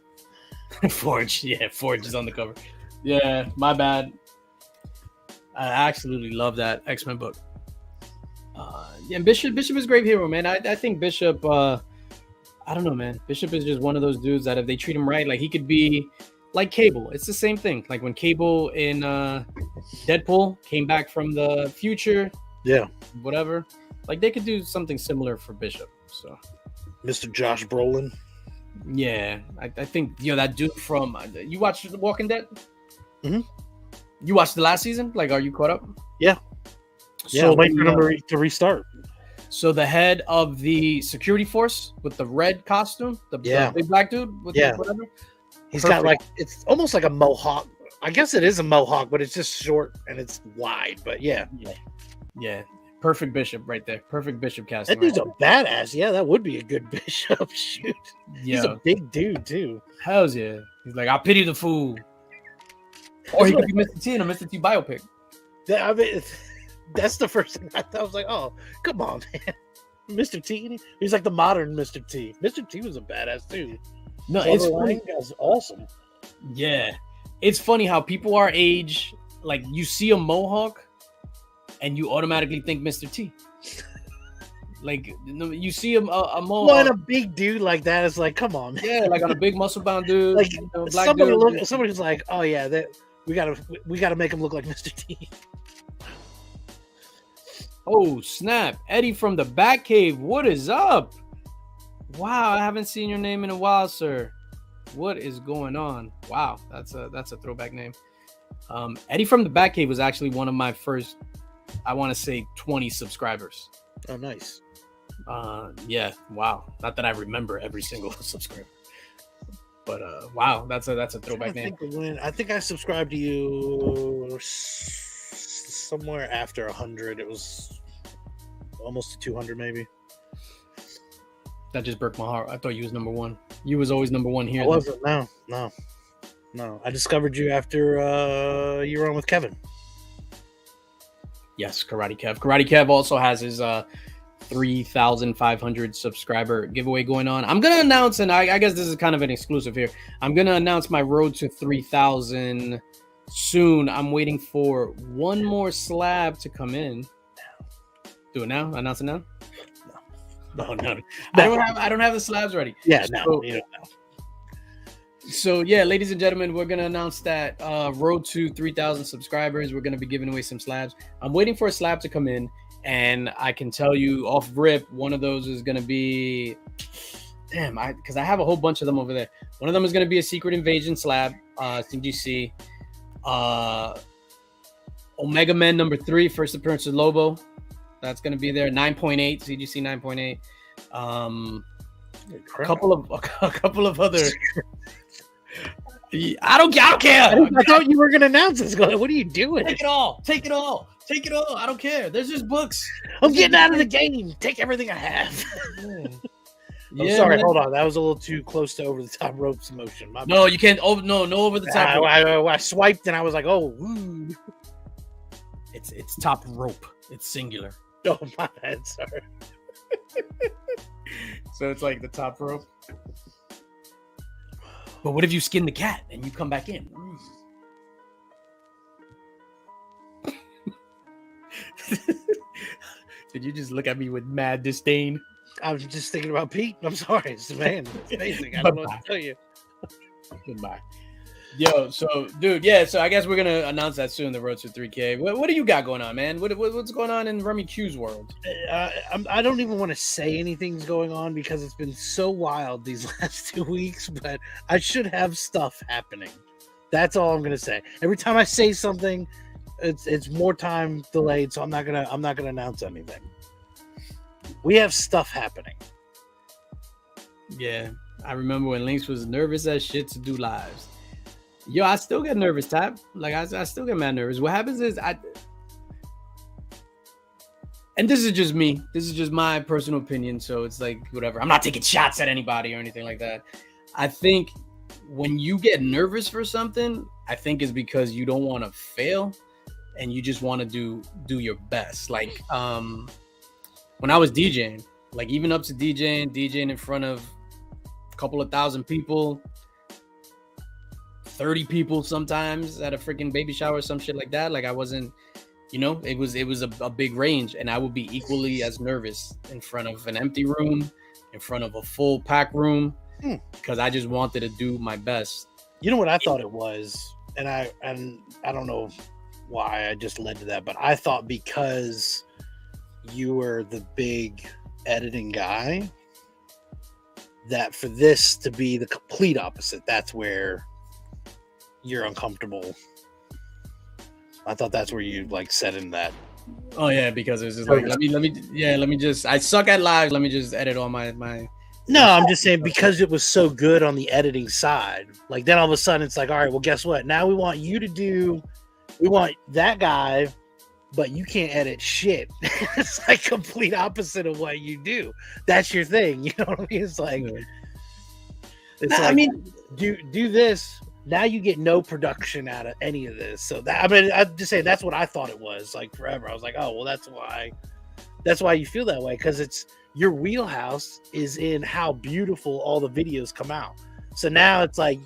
Forge. Yeah, Forge is on the cover. Yeah, my bad. I absolutely love that X-Men book. Yeah, Bishop is a great hero, man. I think Bishop, I don't know, man. Bishop is just one of those dudes that if they treat him right, like he could be like Cable. It's the same thing. Like when Cable in Deadpool came back from the future. Yeah. Whatever. Like they could do something similar for Bishop. So Mr. Josh Brolin. Yeah, I think that dude from you watched The Walking Dead? Mm-hmm. You watched the last season? Like, are you caught up? Yeah. So, wait for them to restart. So the head of the security force with the red costume, the big black dude with the whatever. He's got like, it's almost like a mohawk. I guess it is a mohawk, but it's just short and it's wide. But yeah. Perfect Bishop right there. Perfect Bishop casting. That dude's a badass. Yeah, that would be a good Bishop. Shoot. He's a big dude too. Hells yeah. He's like, I pity the fool. Or he could be Mr. T in a Mr. T biopic. I mean, that's the first thing I thought. I was like, oh, come on, man. Mr. T. He's like the modern Mr. T. Mr. T was a badass too. No, it's funny. That's awesome. Yeah. It's funny how people our age, like you see a mohawk and you automatically think Mr. T. Like you see a mohawk. Well, and a big dude like that is like, come on, man. Yeah, like on a big muscle bound dude. Like black somebody's like, oh yeah, we gotta make him look like Mr. T. Oh snap! Eddie from the Batcave, what is up? Wow, I haven't seen your name in a while, sir. What is going on? Wow, that's a throwback name. Eddie from the Batcave was actually one of my first, I want to say 20 subscribers. Oh, nice. Yeah, wow. Not that I remember every single subscriber, but wow, that's a throwback name. I think I subscribed to you somewhere after 100. It was almost to 200, maybe. That just broke my heart. I thought you was number one. You was always number one here. I wasn't. No. I discovered you after you were on with Kevin. Yes, Karate Kev. Karate Kev also has his 3,500 subscriber giveaway going on. I'm gonna announce, and I guess this is kind of an exclusive here. I'm gonna announce my road to 3,000 soon. I'm waiting for one more slab to come in. Do it now. Announce it now. No. I don't have the slabs ready. Yeah, so, you don't know. So yeah, ladies and gentlemen, we're gonna announce that road to 3,000 subscribers. We're gonna be giving away some slabs. I'm waiting for a slab to come in, and I can tell you off rip, one of those is gonna be, because I have a whole bunch of them over there. One of them is gonna be a Secret Invasion slab, CGC. Omega Man #3, first appearance of Lobo. That's gonna be there. 9.8 CGC 9.8. A couple of other. I don't care. I thought you were gonna announce this. What are you doing? Take it all. I don't care. There's just books. I'm getting out of the game. Take everything I have. Yeah, sorry. man. Hold on. That was a little too close to over the top ropes emotion. No, you can't. No over the top. I swiped and I was like, oh. Ooh. It's top rope. It's singular. Oh, my bad. Sorry. So it's like the top rope. But what if you skin the cat and you come back in? Did you just look at me with mad disdain? I was just thinking about Pete. I'm sorry. It's amazing. I don't know what to tell you. Goodbye. Yo, so dude, yeah, so I guess we're gonna announce that soon. The road to 3K. What do you got going on, man? What's going on in Rummy Q's world? I don't even want to say anything's going on because it's been so wild these last 2 weeks. But I should have stuff happening. That's all I'm gonna say. Every time I say something, it's more time delayed. So I'm not gonna announce anything. We have stuff happening. Yeah, I remember when Linx was nervous as shit to do lives. Yo, I still get nervous, Tap. Like I still get mad nervous. What happens is and this is just me. This is just my personal opinion. So it's like whatever. I'm not taking shots at anybody or anything like that. I think when you get nervous for something, I think is because you don't want to fail and you just want to do your best. Like when I was DJing, like even up to DJing in front of a couple of thousand people, 30 people sometimes at a freaking baby shower or some shit like that. Like I wasn't, it was a big range, and I would be equally as nervous in front of an empty room, in front of a full pack room, because I just wanted to do my best. You know what I thought it was, and I don't know why I just led to that, but I thought because you were the big editing guy, that for this to be the complete opposite, that's where you're uncomfortable. I thought that's where you like set in that. Oh yeah, because it's just like let me just I suck at live. Let me just edit all my. No, I'm just saying because it was so good on the editing side. Like then all of a sudden it's like, all right, well, guess what? Now we want that guy, but you can't edit shit. It's like complete opposite of what you do. That's your thing. You know what I mean? It's like, do this. Now you get no production out of any of this. So I'm just saying that's what I thought it was like forever. I was like, oh, well, that's why you feel that way. Cause it's your wheelhouse is in how beautiful all the videos come out. So now it's like,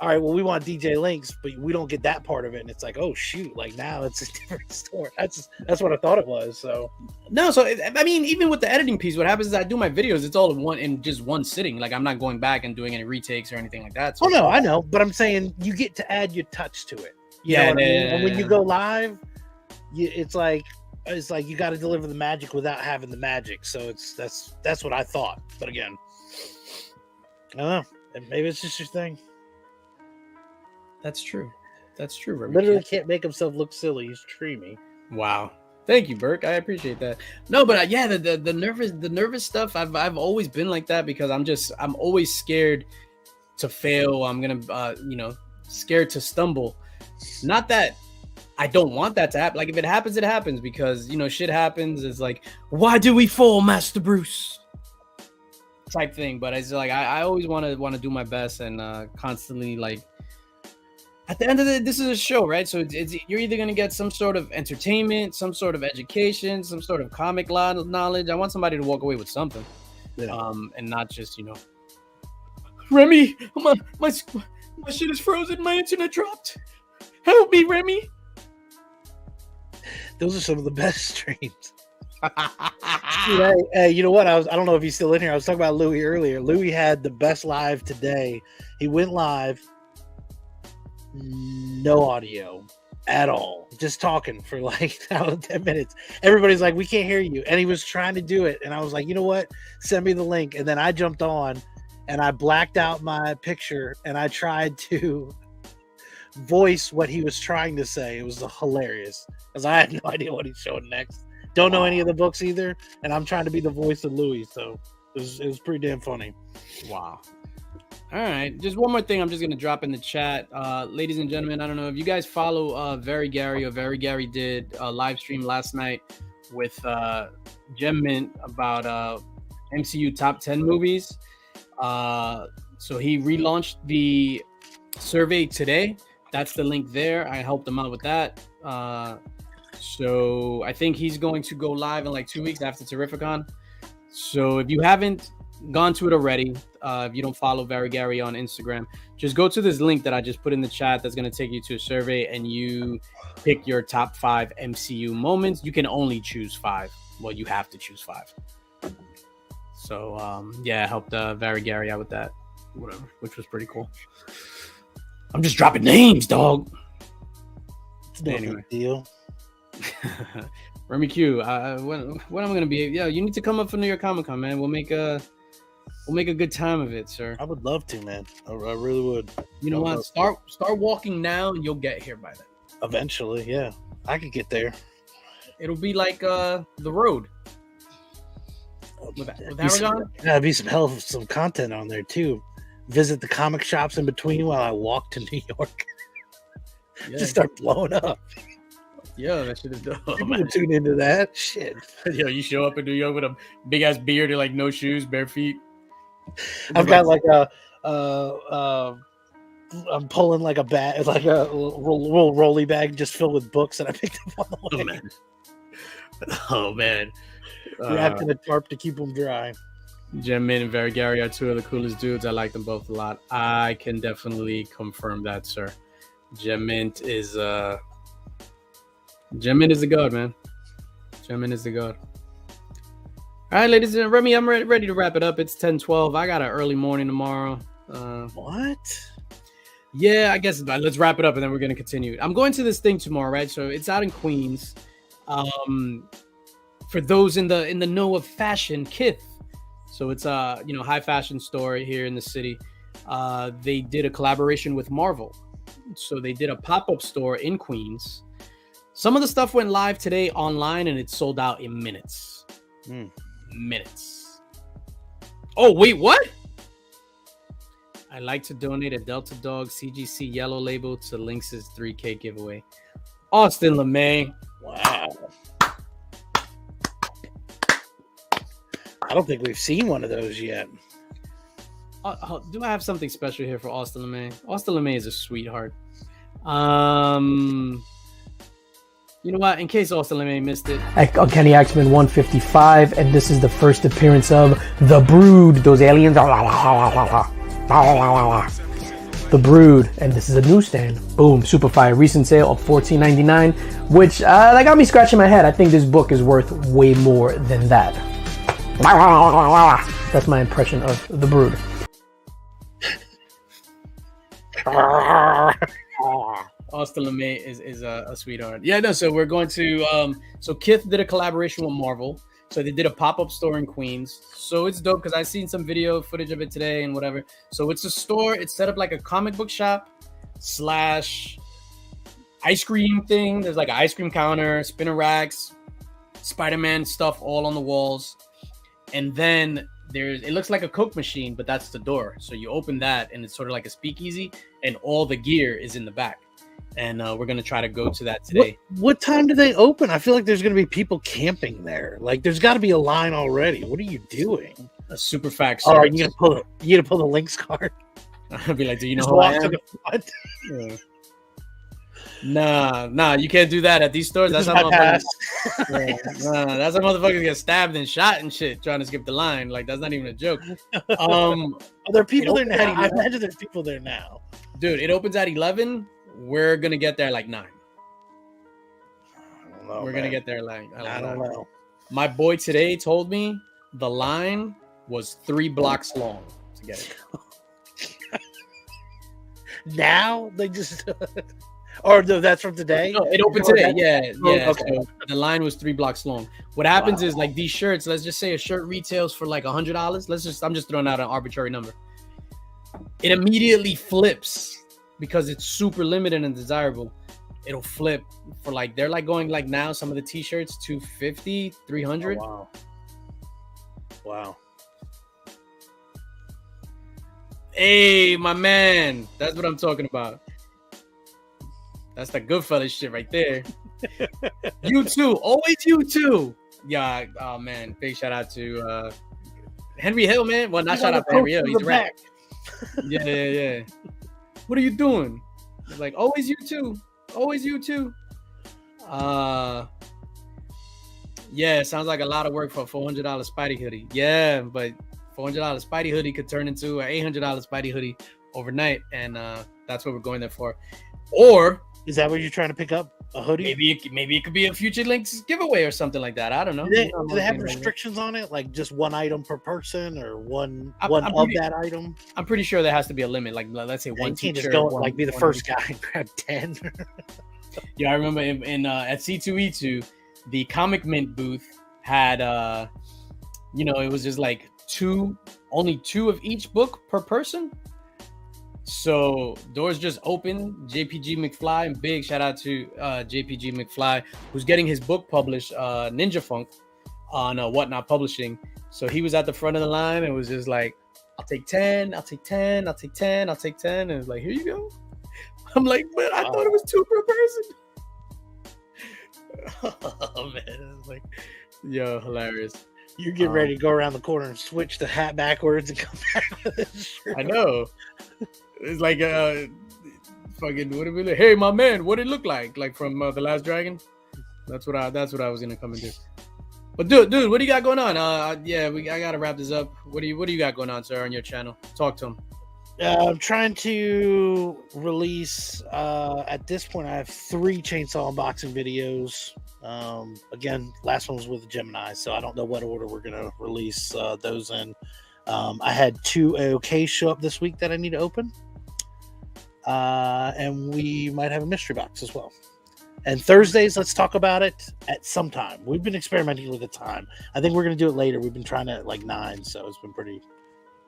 all right, well, we want DJ Linx, but we don't get that part of it. And it's like, oh shoot, like now it's a different story. That's what I thought it was. So no, so I mean, even with the editing piece, what happens is I do my videos, it's all in just one sitting. Like I'm not going back and doing any retakes or anything like that. So no, I know, but I'm saying you get to add your touch to it. You know what I mean? And when you go live, it's like you got to deliver the magic without having the magic. So that's what I thought. But again, I don't know. Maybe it's just your thing. That's true. Literally can't make himself look silly. He's dreamy. Wow. Thank you, Burke. I appreciate that. No, but yeah, the nervous stuff. I've always been like that because I'm always scared to fail. I'm gonna scared to stumble. Not that I don't want that to happen. Like if it happens, it happens because shit happens. It's like, why do we fall, Master Bruce? Type thing. But it's like I always want to do my best and constantly like. At the end of this is a show, right? So it's you're either going to get some sort of entertainment, some sort of education, some sort of comic knowledge. I want somebody to walk away with something, and not just Remy, my shit is frozen. My internet dropped. Help me, Remy. Those are some of the best streams. Hey, you know what? I don't know if he's still in here. I was talking about Louis earlier. Louis had the best live today. He went live. No audio at all, just talking for like 10 minutes. Everybody's like, we can't hear you, and he was trying to do it, and I was like, you know what, send me the link. And then I jumped on and I blacked out my picture and I tried to voice what he was trying to say. It was hilarious because I had no idea what he's showing next. Don't know any of the books either, and I'm trying to be the voice of Louis, so it was pretty damn funny. Wow. All right, just one more thing I'm just going to drop in the chat. Ladies and gentlemen, I don't know if you guys follow Very Gary, or Very Gary did a live stream last night with Gem Mint about MCU top 10 movies. So he relaunched the survey today. That's the link there. I helped him out with that. So I think he's going to go live in like 2 weeks after Terrificon. So if you haven't gone to it already, if you don't follow Gary on Instagram, just go to this link that I just put in the chat. That's going to take you to a survey, and you pick your top 5 MCU moments. You can only choose 5. Well, you have to choose 5. So yeah, I helped Gary out with that, whatever, which was pretty cool. I'm just dropping names, dog. It's no big deal. Remy Q, when am I gonna be? Yeah, you need to come up for New York Comic Con, man. We'll make a good time of it, sir. I would love to, man. I really would. You know what? Start walking now, and you'll get here by then. Eventually, yeah, I could get there. It'll be like the road. With Aragon? That'd be some content on there too. Visit the comic shops in between while I walk to New York. Yeah. Just start blowing up. Yeah, that shit is dope. People tune into that shit. Yo, you show up in New York with a big ass beard and like no shoes, bare feet. I've got like I'm pulling like a bag, like a little rolly bag just filled with books that I picked up on the way. Oh man. Wrapped in a tarp to keep them dry. Gem Mint and Gary are 2 of the coolest dudes. I like them both a lot. I can definitely confirm that, sir. Gem Mint is the god, man. Gem Mint is the god. All right, ladies and Remy, I'm ready to wrap it up. It's 10:12. I got an early morning tomorrow. What? Yeah, I guess let's wrap it up and then we're gonna continue. I'm going to this thing tomorrow, right? So it's out in Queens. For those in the know of fashion, Kith. So it's a high fashion store here in the city. They did a collaboration with Marvel. So they did a pop-up store in Queens. Some of the stuff went live today online and it sold out in minutes. Minutes. Oh, wait, what? I'd like to donate a Delta Dog CGC yellow label to Linx's 3K giveaway. Austin LeMay. Wow. I don't think we've seen one of those yet. Do I have something special here for Austin LeMay? Austin LeMay is a sweetheart. You know what? In case Austin LeMay missed it. Kenny Axman 155, and this is the first appearance of The Brood. Those aliens. The Brood, and this is a newsstand. Boom, super fire. Recent sale of $14.99, which that got me scratching my head. I think this book is worth way more than that. That's my impression of The Brood. Austin LeMay is a sweetheart. Yeah, no, so we're going to so Kith did a collaboration with Marvel. So they did a pop-up store in Queens. So it's dope because I've seen some video footage of it today and whatever. So it's a store. It's set up like a comic book shop / ice cream thing. There's like an ice cream counter, spinner racks, Spider-Man stuff all on the walls. And then it looks like a Coke machine, but that's the door. So you open that and it's sort of like a speakeasy and all the gear is in the back. And we're going to try to go to that today. What time do they open? I feel like there's going to be people camping there. Like there's got to be a line already. What are you doing? A super fact. Oh, you going to pull the Linx card? I'll be like, do you know who I am? Yeah. Nah, you can't do that at these stores. That's how motherfuckers. That's how motherfuckers get stabbed and shot and shit trying to skip the line. Like that's not even a joke. Are there people there now? I imagine there's people there now. Dude, it opens at 11. We're gonna get there like 9. We're gonna get there like I don't know. My boy today told me the line was 3 blocks long to get it. Now they just. Or no, that's from today? No, it opened today. Yeah. Okay. So the line was 3 blocks long. What happens is like these shirts, let's just say a shirt retails for like $100. I'm just throwing out an arbitrary number. It immediately flips because it's super limited and desirable. It'll flip for like, they're like going like now, some of the t-shirts, $250, $300. Oh, wow. Hey, my man. That's what I'm talking about. That's the Goodfellas shit right there. You too. Always you too. Yeah. Oh, man. Big shout out to Henry Hill, man. Well, not shout out to Henry Hill. He's a rap. Yeah. What are you doing? It's like, always you too. Always you too. Yeah, it sounds like a lot of work for a $400 Spidey hoodie. Yeah, but $400 Spidey hoodie could turn into an $800 Spidey hoodie overnight, and that's what we're going there for. Or is that what you're trying to pick up? A hoodie? Maybe it could be a future Linx giveaway or something like that. I don't know. Do they have restrictions on it, like just one item per person or one of that item? I'm pretty sure there has to be a limit. Like let's say one. You can't just go like be the first guy and grab 10. Yeah, I remember in at C2E2, the Comic Mint booth had it was just like only two of each book per person. So doors just open. JPG McFly, and big shout out to JPG McFly, who's getting his book published, Ninja Funk, on Whatnot Publishing. So he was at the front of the line and was just like, I'll take 10, I'll take 10, I'll take 10, I'll take 10. And it was like, here you go. I'm like, but I thought it was 2 per person. Oh man, I was like, yo, hilarious. You get ready to go around the corner and switch the hat backwards and come back with this shirt. I know. It's like fucking what did we look? Hey, my man, what did it look like? Like from The Last Dragon? That's what I was gonna come and do. But dude, what do you got going on? I gotta wrap this up. What do you got going on, sir, on your channel? Talk to him. I'm trying to release. At this point, I have 3 chainsaw unboxing videos. Again, last one was with Gemini, so I don't know what order we're gonna release those in. I had 2 AOK show up this week that I need to open, and we might have a mystery box as well. And Thursdays, let's talk about it at some time. We've been experimenting with the time. I think we're gonna do it later. We've been trying to at like 9, so it's been a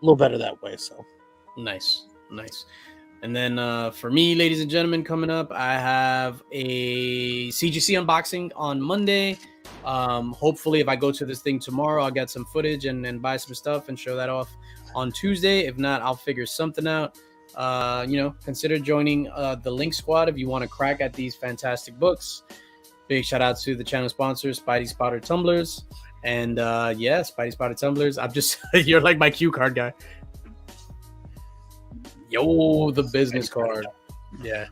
little better that way. So nice. And then for me, ladies and gentlemen, coming up, I have a CGC unboxing on Monday. Hopefully, if I go to this thing tomorrow, I'll get some footage and buy some stuff and show that off on Tuesday. If not, I'll figure something out. Consider joining the Linx squad if you want to crack at these fantastic books. Big shout out to the channel sponsors, Spidey Spotter Tumblers. And Spidey Spotter Tumblers. I'm just, you're like my cue card guy. Yo, the business card. Yeah.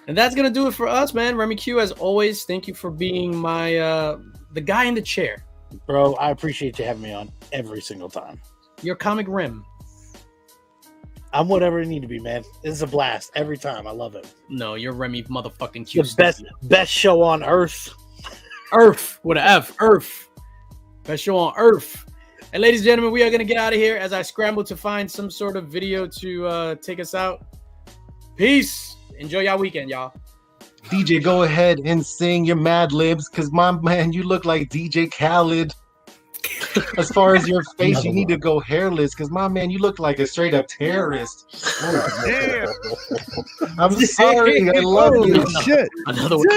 And that's going to do it for us, man. Remy Q, as always, thank you for being my the guy in the chair. Bro, I appreciate you having me on every single time. Your comic Rem. I'm whatever I need to be, man. This is a blast every time. I love it. No, you're Remy motherfucking Q. The best show on Earth. Earth with an F. Earth. Best show on Earth. And ladies and gentlemen, we are going to get out of here as I scramble to find some sort of video to take us out. Peace. Enjoy y'all weekend, y'all. DJ, go ahead and sing your Mad Libs, because my man, you look like DJ Khaled. As far as your face, you need to go hairless, because my man, you look like a straight up terrorist. Oh, I'm sorry. I love you. Shit. Another one.